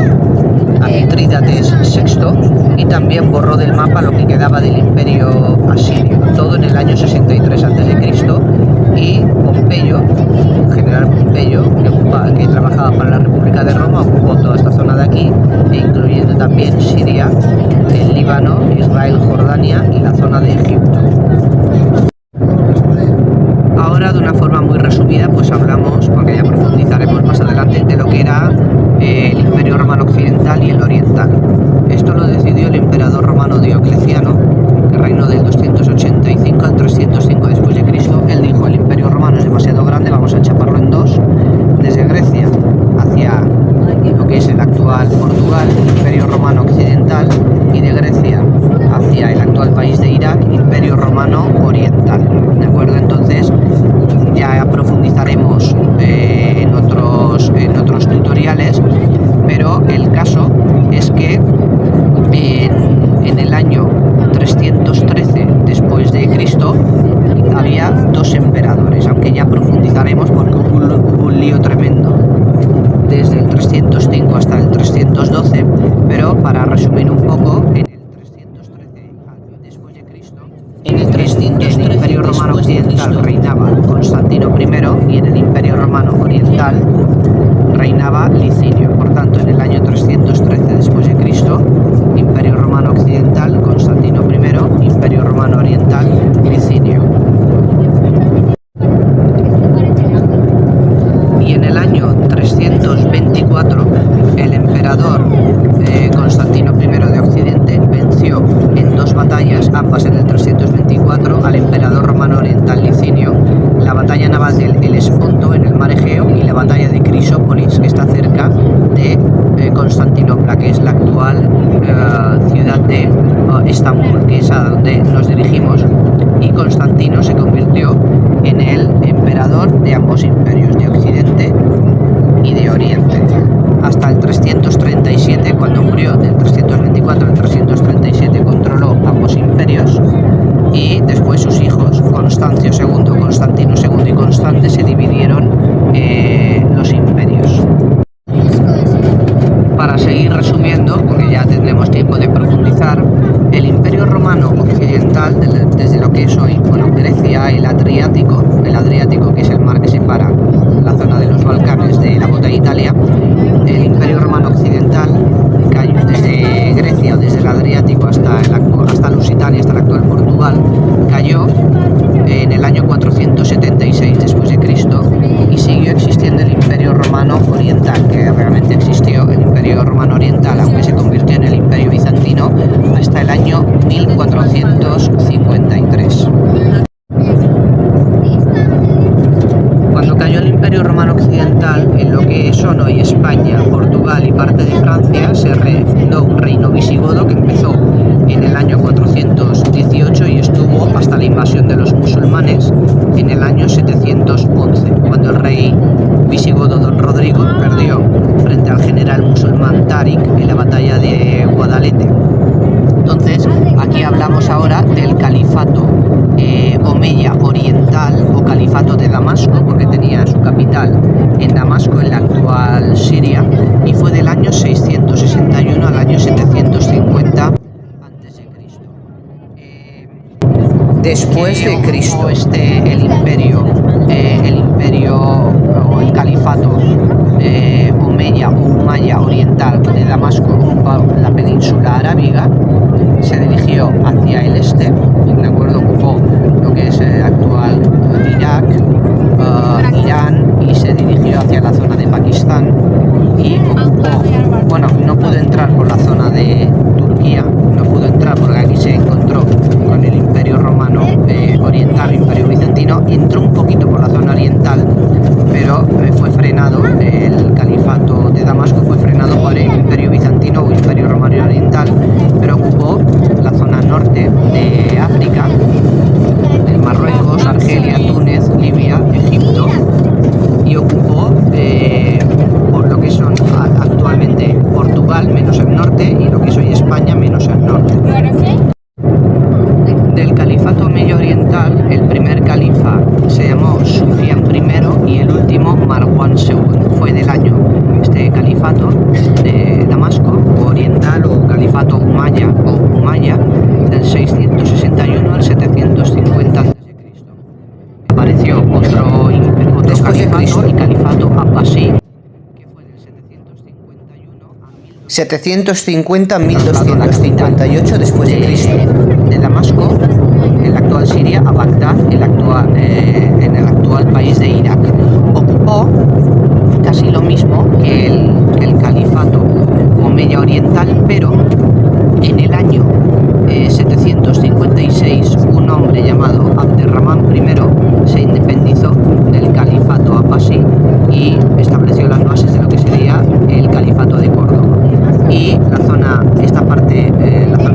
a Mitrídates VI, y también borró del mapa lo que quedaba del imperio asirio, todo en el año 63 a.C. Y Pompeyo, general Pompeyo, que trabajaba para la República de Roma, ocupó toda esta zona de aquí, incluyendo también Siria, el Líbano, Israel, Jordania y la zona de Egipto. Ahora, de una forma muy resumida, pues hablamos, porque ya profundizaremos más adelante, de lo que era el Imperio Romano Occidental y el Oriental. Esto lo decidió el emperador romano Diocleciano, que reinó del 285 al 305 después de Cristo. Él dijo: el Imperio Romano es demasiado grande, vamos a chaparlo en dos, desde Grecia hacia lo que es el actual Portugal, Imperio Romano Occidental, y de Grecia hacia el actual país de Irak, Imperio Romano Oriental, ¿de acuerdo? Entonces ya profundizaremos en otros tutoriales, pero el caso es que en el año 313 después de Cristo había dos emperadores, aunque ya profundizaremos porque hubo un lío tremendo desde el 305 hasta el 312, pero para resumir un poco, en el 313 después de Cristo, en el 313 el Imperio Romano Occidental reinaba Constantino I y en el Imperio Romano Oriental reinaba Licinio. Por tanto, en el año 313 después de Cristo, Imperio Romano Occidental, Constantino I, Imperio Romano Oriental, Licinio. 324 el emperador Constantino I de Occidente venció en dos batallas, ambas en el 324, al emperador romano oriental Licinio, la batalla naval del Helesponto en el mar Egeo y la batalla de Crisópolis, que está cerca de Constantinopla, que es la actual ciudad de Estambul, que es a donde nos dirigimos. Y Constantino se convirtió en el emperador de ambos imperios, de Occidente y de Oriente, hasta el 337, cuando murió. Del 324 al 337 controló ambos imperios, y después sus hijos, Constancio II, Constantino II y Constante, se dividieron los imperios. Para seguir resumiendo, porque ya tendremos tiempo de profundizar, el Imperio Romano Occidental, desde lo que es hoy, Grecia, el Adriático, que es el mar que separa la zona de los Balcanes de la bota de Italia, el Imperio Romano Occidental cayó desde Grecia, desde el Adriático hasta Lusitania, hasta el actual Portugal, cayó en el año 476 después de Cristo, y siguió existiendo el Imperio Romano Oriental, que realmente existió el Imperio Romano Oriental, aunque se convirtió en el Imperio Bizantino hasta el año 1453. Cuando cayó el Imperio Romano Occidental, en lo que son hoy España, Portugal y parte de Francia, se refundó un reino visigodo que empezó en el año 418 y estuvo hasta la invasión de los musulmanes en el año 711, cuando el rey visigodo Don Rodrigo perdió frente al general musulmán Táric en la batalla de Guadalete. Entonces, aquí hablamos ahora del califato omeya oriental o califato de Damasco, porque tenía su capital en Damasco, en la actual Siria, y fue del año 661 al año 750 a.C. Después de Cristo, el imperio o el califato omeya o umaya oriental de Damasco ocupó la península arábiga, se dirigió hacia el este, de acuerdo, ocupó lo que es actual Irak, Irán, y se dirigió hacia la zona de Pakistán, y ocupó, no pudo entrar por la zona de Turquía, no pudo entrar porque aquí se encontró con el Imperio Romano Oriental, Imperio Bizantino, entró un poquito por la zona oriental, pero fue frenado, el califato de Damasco fue frenado por el Imperio Bizantino o Imperio Romano Oriental, pero ocupó la zona norte de África, el Marruecos, Argelia, Túnez, Libia, Egipto, y ocupó por lo que son actualmente Portugal, menos el norte, y lo que es hoy España, menos el norte. Del califato omeya oriental, el primer califa se llamó Sufián I y el último Marwan II. Fue del año este califato de Damasco oriental o califato umaya del 661 al 750 a.C. Apareció otro califato, el califato abbasí, que fue del 750 a 1258 después de Cristo. De Damasco, en la actual Siria, a Bagdad, en el actual país de Irak. Ocupó casi lo mismo que el califato omeya oriental, pero en el año 756 un hombre llamado Abderramán I se independizó del califato abbasí y estableció las bases de lo que sería el califato de Córdoba. Y la zona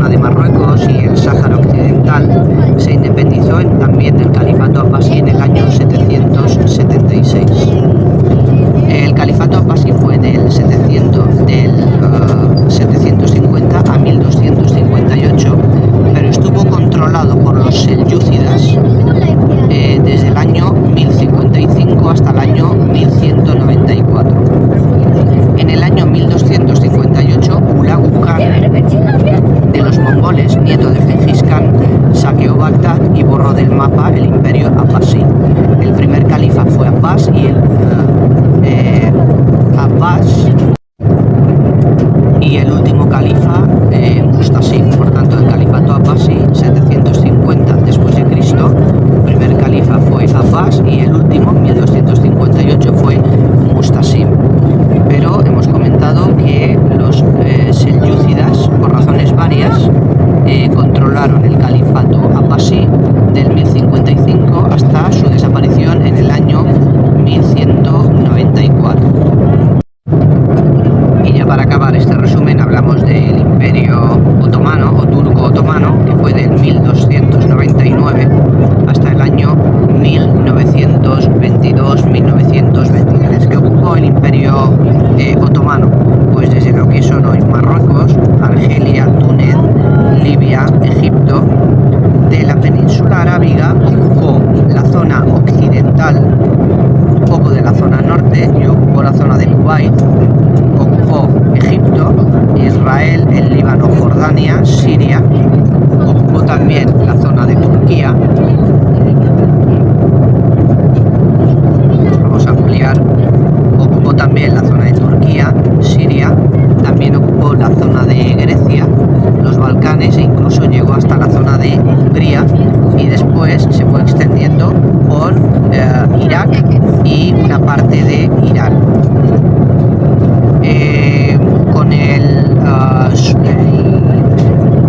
de Marruecos y el Sáhara Occidental se independizó también del califato abbasí en el año 776. Israel, el Líbano, Jordania, Siria, ocupó también la zona de Turquía. Vamos a ampliar. Ocupó también la zona de Turquía, Siria, también ocupó la zona de Grecia, los Balcanes e incluso llegó hasta la zona de Hungría, y después se fue extendiendo por Irak y una parte de Irán.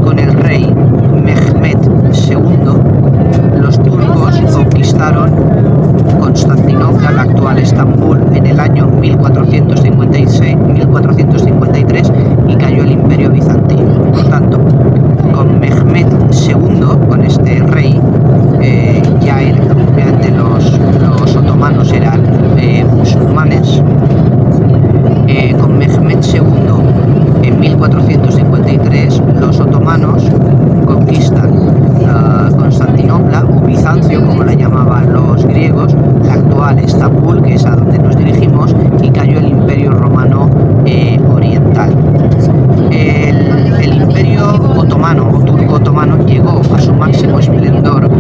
Con el rey Mehmed II, los turcos conquistaron Constantinopla, la actual Estambul, en el año 1453 y cayó el Imperio Bizantino. Por tanto, con Mehmed II, con este rey, ya obviamente los otomanos eran musulmanes. Con Mehmed II, en 1453, los otomanos conquistan Constantinopla, o Bizancio, como la llamaban los griegos, la actual Estambul, que es a donde nos dirigimos, y cayó el Imperio Romano Oriental. El Imperio Otomano o Turco Otomano llegó a su máximo esplendor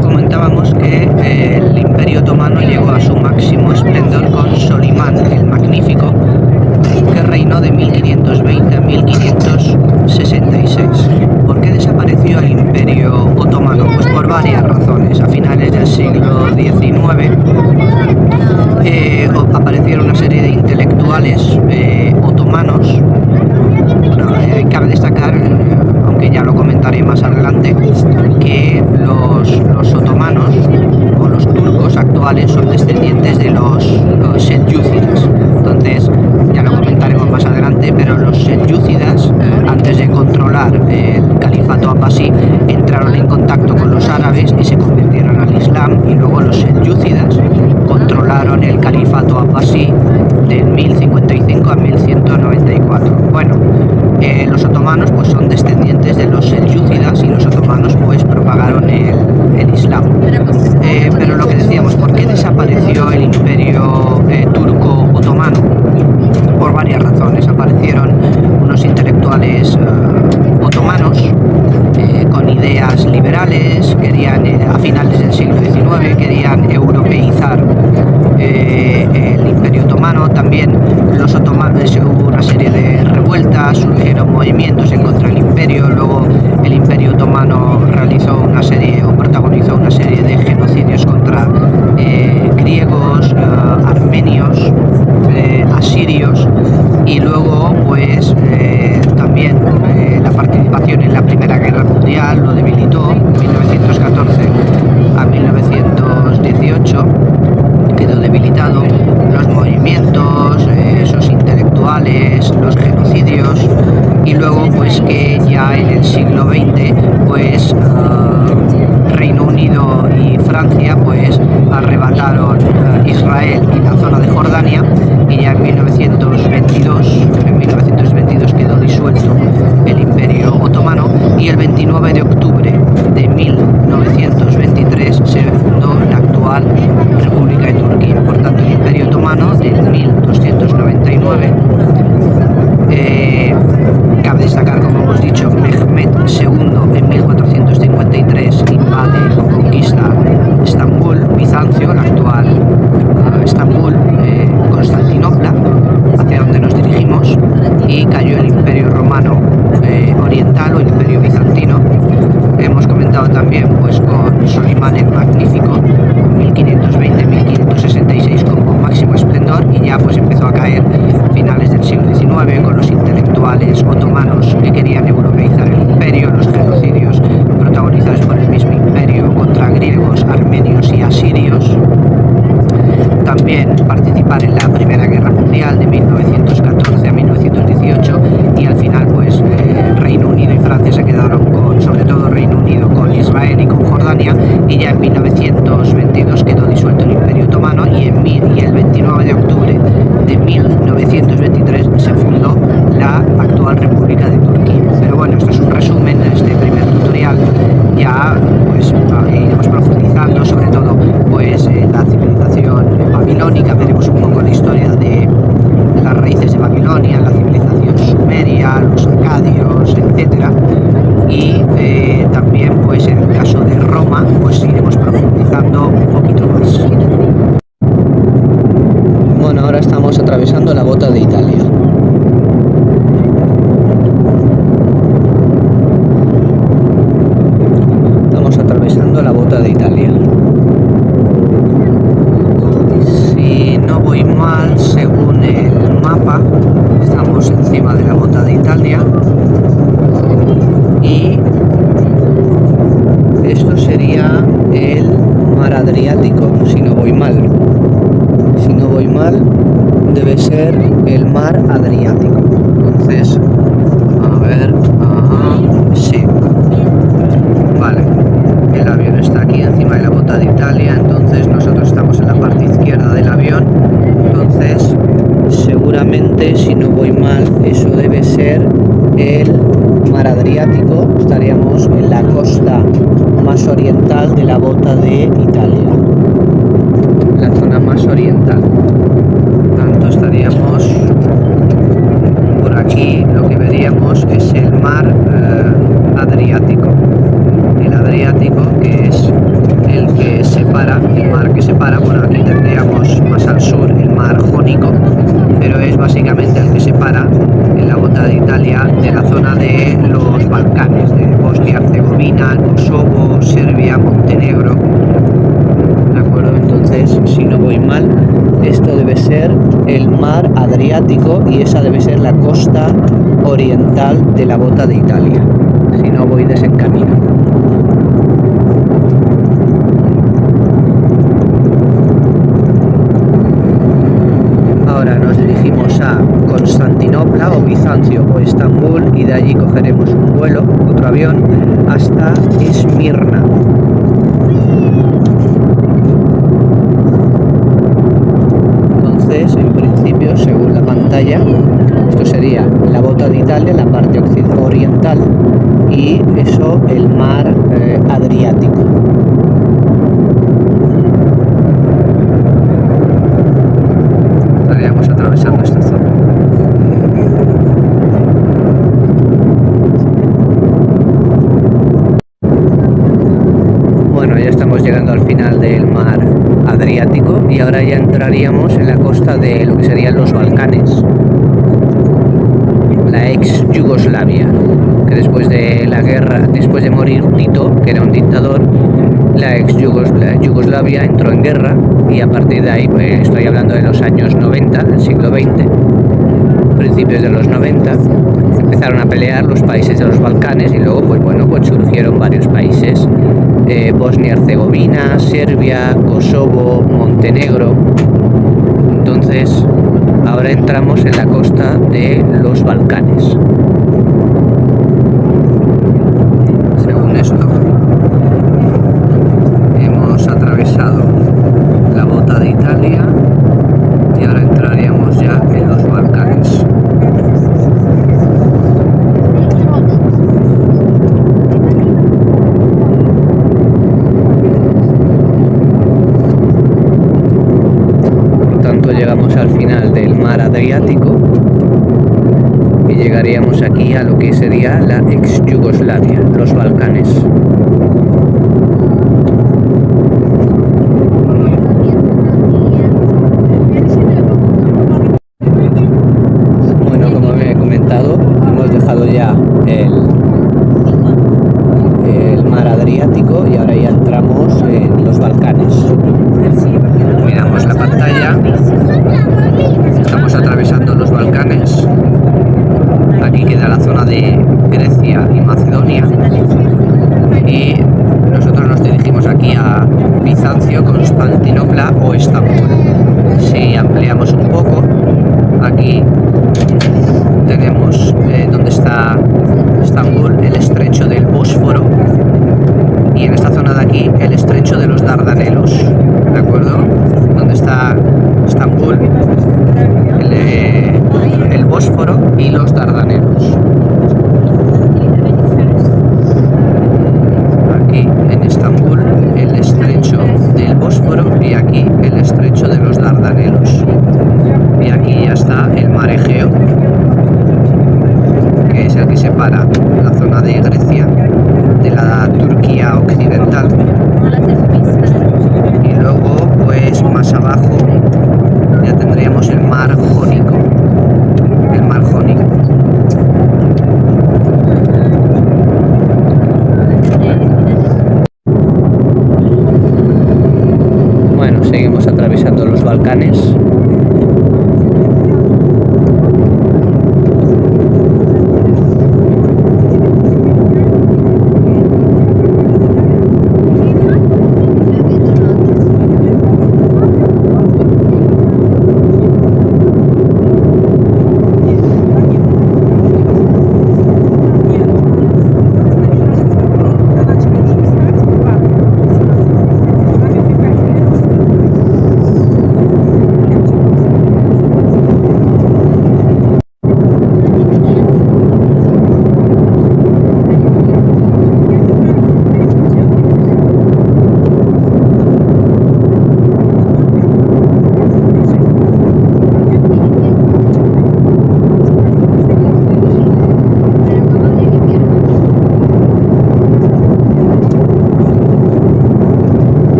comentábamos que el Imperio Otomano llegó a su máximo esplendor con Solimán el Magnífico, que reinó de 1520 a 1566. ¿Por qué desapareció el Imperio Otomano? Pues por varias razones. A finales del siglo XIX aparecieron una serie de intelectuales otomanos. Cabe destacar, aunque ya lo comentaré más adelante, que los otomanos o los turcos actuales son descendientes de los selyúcidas. Entonces, ya lo comentaremos más adelante, pero los selyúcidas, antes de controlar el califato abbasí, entraron en contacto con los árabes y se convirtieron al Islam, y luego los selyúcidas controlaron el califato abbasí del 1055 a 1194. Bueno, los otomanos pues son descendientes de los selyúcidas, y los otomanos pues propagaron el Islam. Pero lo que decíamos, ¿por qué desapareció el Imperio turco otomano? Por varias razones. Aparecieron unos intelectuales otomanos con ideas liberales, querían, a finales del siglo XIX, querían europeizar el Imperio Otomano. También los otomanos, hubo una serie de revueltas, surgieron movimientos en contra del imperio. Luego el Imperio Otomano realizó una serie, o protagonizó una serie de genocidios contra griegos, armenios, asirios, y luego pues también la participación en la Primera Guerra Mundial lo debilitó. 1914 a 1918 quedó debilitado. Los movimientos, esos intelectuales, los genocidios, y luego pues que ya en el siglo XX pues Reino Unido y Francia pues arrebataron Israel y la zona de Jordania, y ya en 1922 quedó disuelto el Imperio Otomano, y el 29 de octubre de 1923 se fundó la actual República de Turquía. Por tanto, el Imperio Otomano del 1299, cabe destacar, como hemos dicho, Mehmed II en 1453 invade o conquista Estambul, Bizancio, la actual Estambul, Constantinopla, hacia donde nos dirigimos, y cayó el Imperio Romano Oriental o Imperio Bizantino. Hemos comentado también pues con Solimán el Magnífico, 1520-1566 como máximo esplendor, y ya pues empezó a caer finales del siglo XIX con los intelectuales otomanos que querían europeizar el imperio, los genocidios protagonizados por el mismo imperio contra griegos, armenios y asirios. También participar en la Primera Guerra Mundial de 1914 a 1918, y al final pues Reino Unido y Francia se quedaron con, sobre todo Reino Unido, con Israel y con Jordania, y ya en 1922 quedó disuelto el Imperio Otomano, y el 29 de octubre de 1923 se fundó la actual República de Turquía. Pero bueno, esto es un resumen de este primer tutorial. Ya pues iremos profundizando, sobre todo pues la civilización babilónica, veremos un poco la historia de las raíces estamos atravesando la bota de Italia. Estamos atravesando la bota de Italia. Si no voy mal, según el mapa, estamos encima de la bota de Italia. Y esto sería el mar Adriático, si no voy mal. Si no voy mal, debe ser el mar Adriático. Entonces, a ver, sí. Vale, el avión está aquí encima de la bota de Italia, entonces nosotros estamos en la parte izquierda del avión. Entonces, seguramente, si no voy mal, eso debe ser el mar Adriático. Estaríamos en la costa más oriental de la bota de Italia, la zona más oriental. Tanto estaríamos por aquí. Lo que veríamos es el mar Adriático. El Adriático, que es el que separa, el mar que separa. Bueno, aquí tendríamos más al sur el mar Jónico, pero es básicamente el que separa en la bota de Italia de la zona de los Balcanes, de Bosnia-Herzegovina, Kosovo, Serbia, Montenegro. ¿De acuerdo? Entonces, si no voy mal, esto debe ser el mar Adriático y esa debe ser la costa oriental de la bota de Italia, si no voy desencaminado. Ahora nos dirigimos a Constantinopla o Bizancio o Estambul y de allí cogeremos un vuelo, otro avión, hasta Esmirna. Entonces, en principio, según la pantalla, esto sería la bota de Italia, la parte oriental, y eso el mar Adriático. Estaríamos atravesando esta zona. Bueno, ya estamos llegando al final del mar Adriático y ahora ya entraríamos en la costa de lo que serían los Balcanes, la ex Yugoslavia, que después de la guerra, después de morir Tito, que era un dictador, la ex Yugoslavia entró en guerra y a partir de ahí, pues estoy hablando de los años 90, del siglo XX, principios de los 90, empezaron a pelear los países de los Balcanes y luego, pues bueno, pues surgieron varios países. Bosnia-Herzegovina, Serbia, Kosovo, Montenegro. Entonces, ahora entramos en la costa de los Balcanes. Según esto, hemos atravesado la bota de Italia y ahora entraríamos ya en los Balcanes. Llegamos al final del mar Adriático y llegaríamos aquí a lo que sería la ex Yugoslavia, los Balcanes. Bueno, como he comentado, hemos dejado ya el mar Adriático y ahora ya entramos en los Balcanes. Miramos la pantalla. Estamos atravesando los Balcanes. Aquí queda la zona de Grecia y Macedonia. Y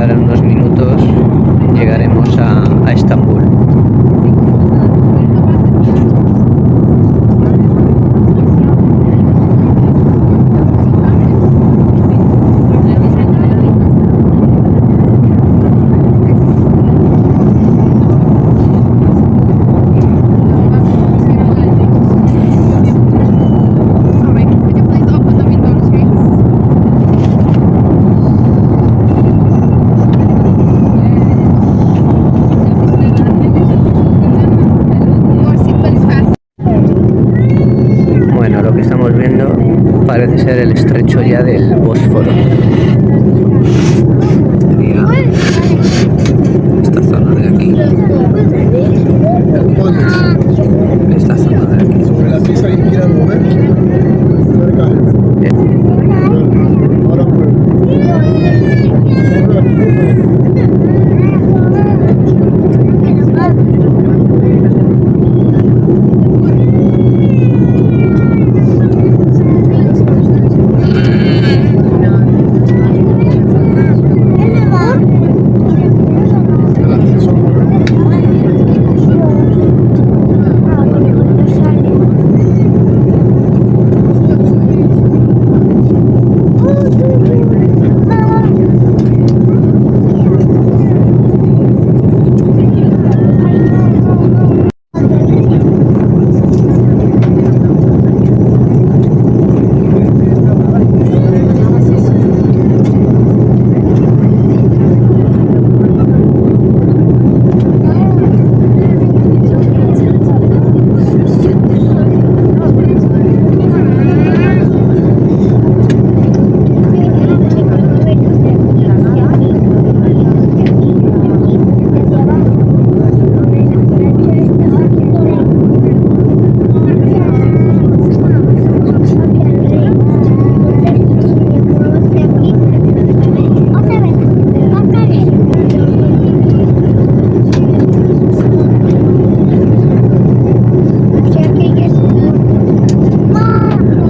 ahora en unos minutos llegaremos a Estambul. Bueno, lo que estamos viendo parece ser el estrecho ya del Bósforo. Sería esta zona de aquí. Esta zona de aquí. Sobre la pieza que quieran mover, cerca. Ahora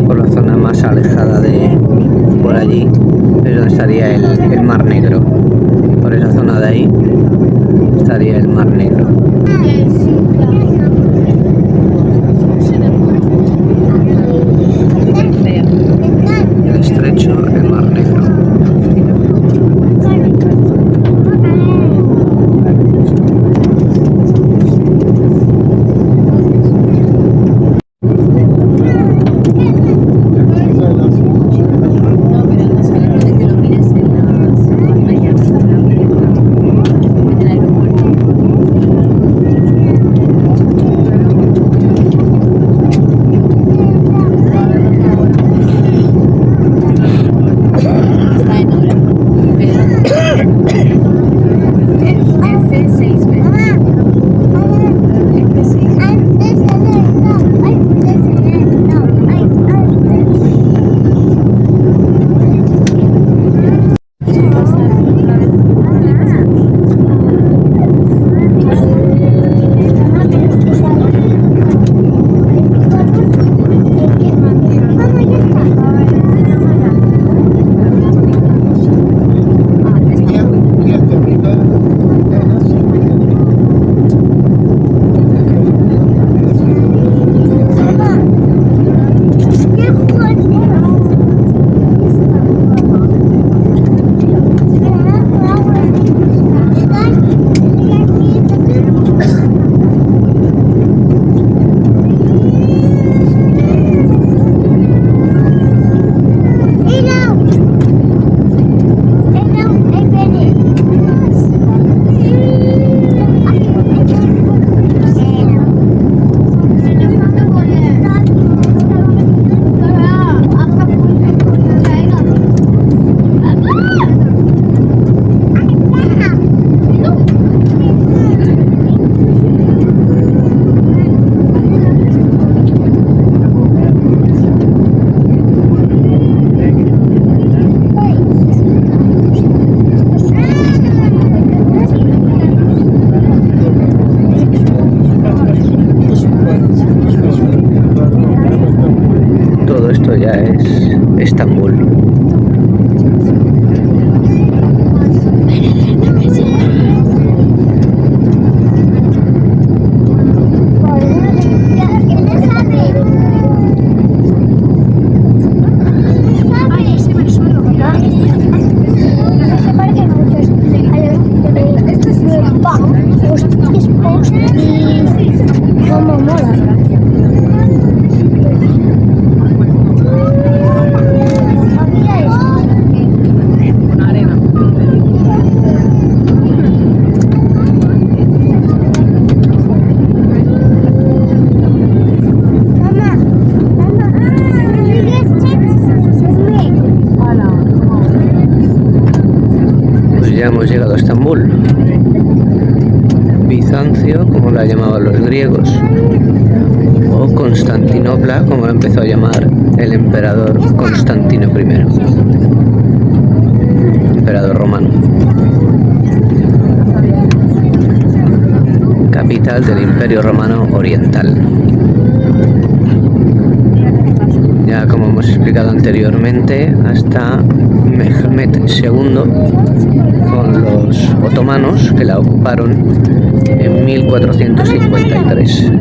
por la zona más alejada de por allí es donde estaría el Mar Negro. Por esa zona de ahí estaría el Mar Negro. El estrecho, el Mar Negro. ya hemos llegado a Estambul. Bizancio, como la llamaban los griegos, o Constantinopla, como la empezó a llamar el emperador Constantino I, emperador romano. Capital del Imperio Romano Oriental. Ya como hemos explicado anteriormente, hasta Mehmed II con los otomanos, que la ocuparon en 1453.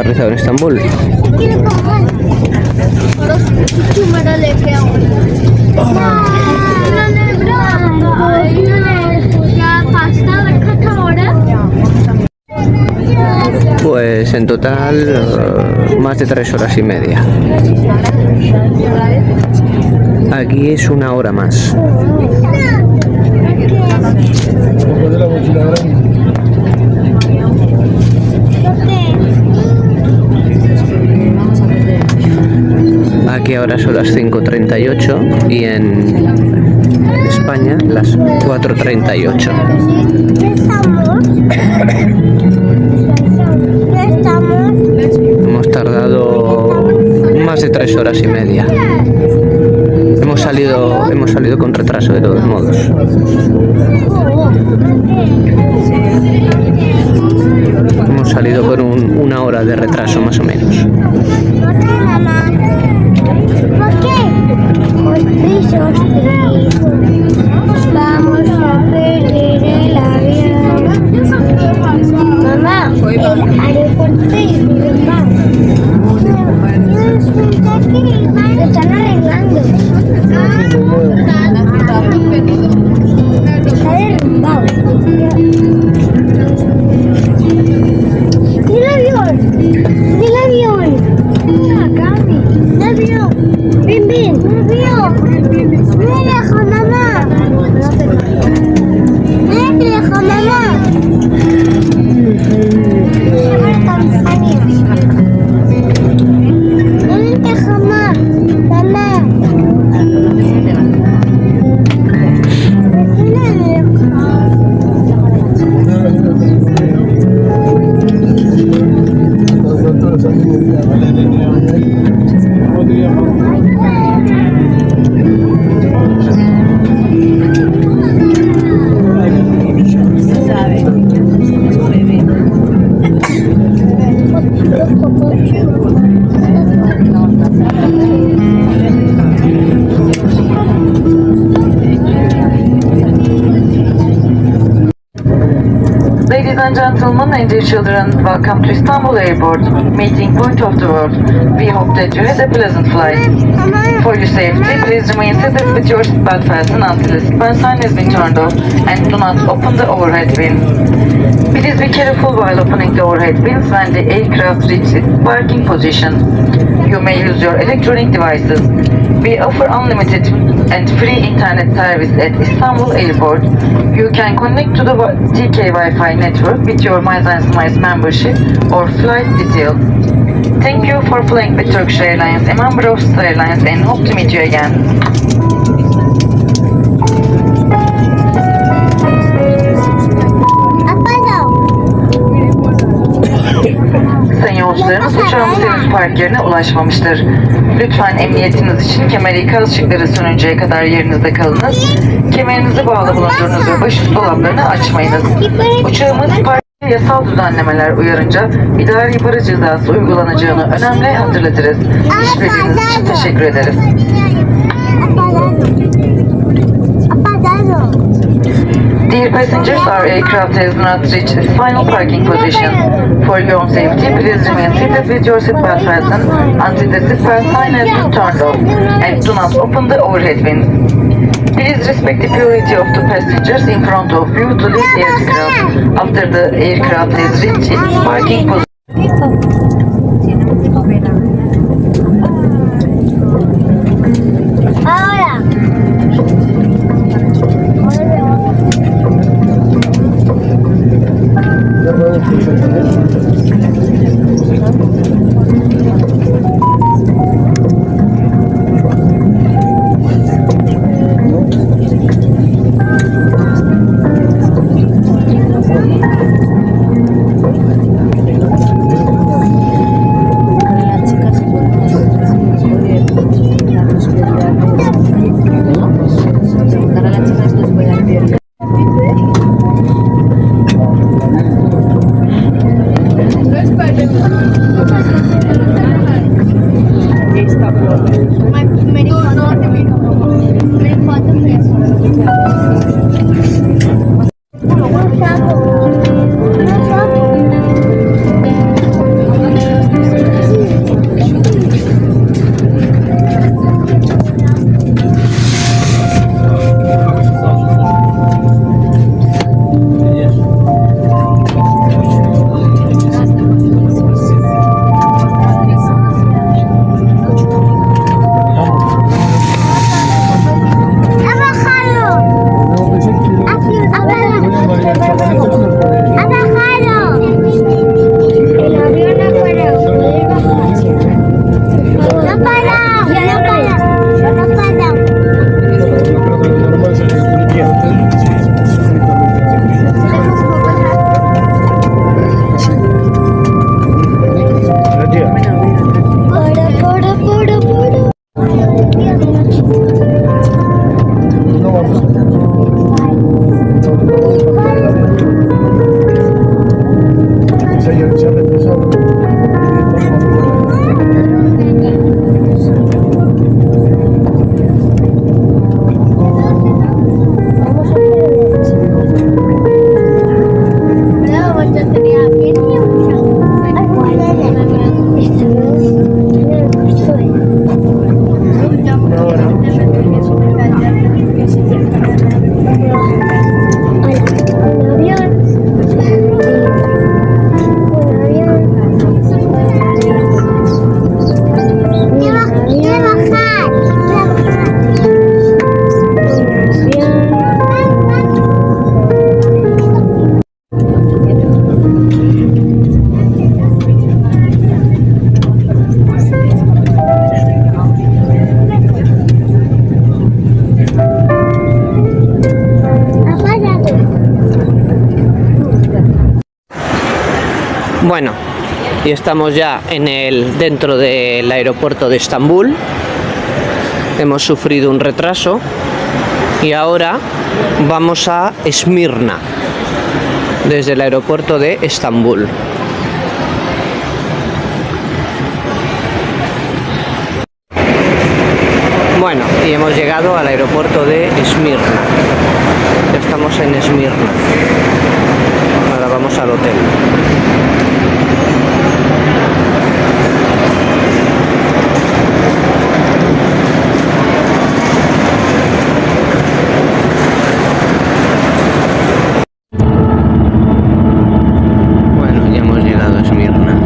aterrizado en Estambul. Pues en total más de 3 horas y media. Aquí es 1 hora más. Aquí ahora son las 5:38 y en España las 4:38. Hemos tardado más de 3 horas y media. Hemos salido con retraso de todos modos. Hemos salido con 1 hora de retraso más o menos. Vamos a perder el avión. Mamá, el aeropuerto de Bilbao. Lo están arreglando. Está derrumbado. ¡Mira el avión! ¡Mira el avión! ¡El avión! ¡Ven, ven! ¡El avión! ¡Me dejo, mamá! ¡Me dejo, mamá! Tanzania. No me dejo, mamá. Mamá. Ladies and gentlemen and dear children, welcome to Istanbul Airport, meeting point of the world. We hope that you had a pleasant flight. For your safety, please remain seated with your seatbelt fastened until the seatbelt sign has been turned off and do not open the overhead bin. Please be careful while opening the overhead bins when the aircraft reaches its parking position. You may use your electronic devices. We offer unlimited and free internet service at Istanbul Airport. You can connect to the TK Wi-Fi network with your Miles membership or flight details. Thank you for flying with Turkish Airlines, a member of Star Airlines, and hope to meet you again. Sayın yolcularımız, uçağımız henüz park yerine ulaşmamıştır. Lütfen emniyetiniz için kemer ikaz ışıkları sönünceye kadar yerinizde kalınız. Kemerinizi bağlı bulundurunuz ve başüstü dolaplarını açmayınız. Uçağımız park yasal düzenlemeler uyarınca idari para cezası uygulanacağını önemli hatırlatırız. İşbirliğiniz için teşekkür ederiz. Dear passengers, our aircraft has not reached its final parking position. For your own safety, please remain seated with your seatbelt fastened until the seatbelt sign has been turned off and do not open the overhead bin. Please respect the priority of the passengers in front of you to leave the aircraft after the aircraft has reached its parking position. Ahora. Bueno, y estamos ya dentro del aeropuerto de Estambul. Hemos sufrido un retraso y ahora vamos a Esmirna desde el aeropuerto de Estambul. Bueno, y hemos llegado al aeropuerto de Esmirna. Ya estamos en Esmirna. Ahora vamos al hotel. Bueno, ya hemos llegado a Esmirna.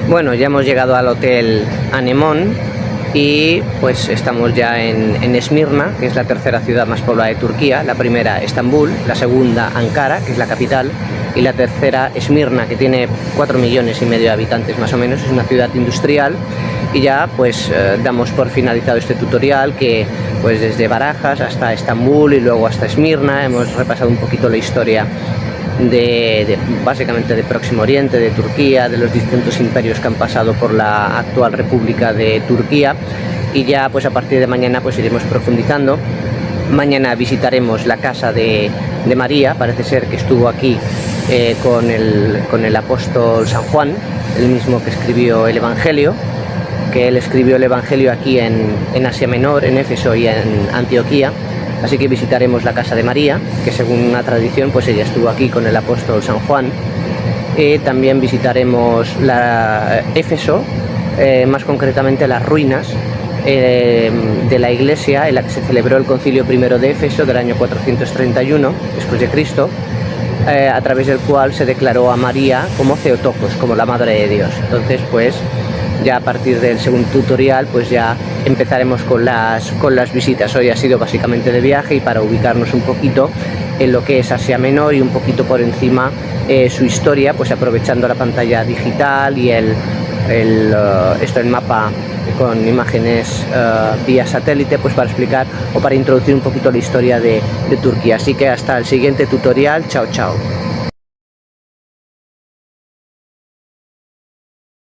Bueno, ya hemos llegado al hotel Anemon y pues estamos ya en Esmirna, que es la tercera ciudad más poblada de Turquía. La primera, Estambul; la segunda, Ankara, que es la capital; y la tercera, Esmirna, que tiene 4,5 millones de habitantes más o menos. Es una ciudad industrial. Y ya pues damos por finalizado este tutorial, que pues desde Barajas hasta Estambul y luego hasta Esmirna hemos repasado un poquito la historia básicamente de Próximo Oriente, de Turquía, de los distintos imperios que han pasado por la actual República de Turquía. Y ya pues a partir de mañana pues iremos profundizando. Mañana visitaremos la casa de María. Parece ser que estuvo aquí con el apóstol San Juan, el mismo que escribió el Evangelio, que él escribió el Evangelio aquí en Asia Menor, en Éfeso y en Antioquía. Así que visitaremos la casa de María, que según una tradición pues ella estuvo aquí con el apóstol San Juan. También visitaremos Éfeso, más concretamente las ruinas de la iglesia en la que se celebró el concilio primero de Éfeso del año 431 después de Cristo, a través del cual se declaró a María como Theotokos, como la Madre de Dios. Entonces pues ya a partir del segundo tutorial pues ya empezaremos con las visitas. Hoy ha sido básicamente de viaje y para ubicarnos un poquito en lo que es Asia Menor y un poquito por encima su historia, pues aprovechando la pantalla digital y el mapa con imágenes vía satélite, pues para explicar o para introducir un poquito la historia de Turquía. Así que hasta el siguiente tutorial. Chao, chao.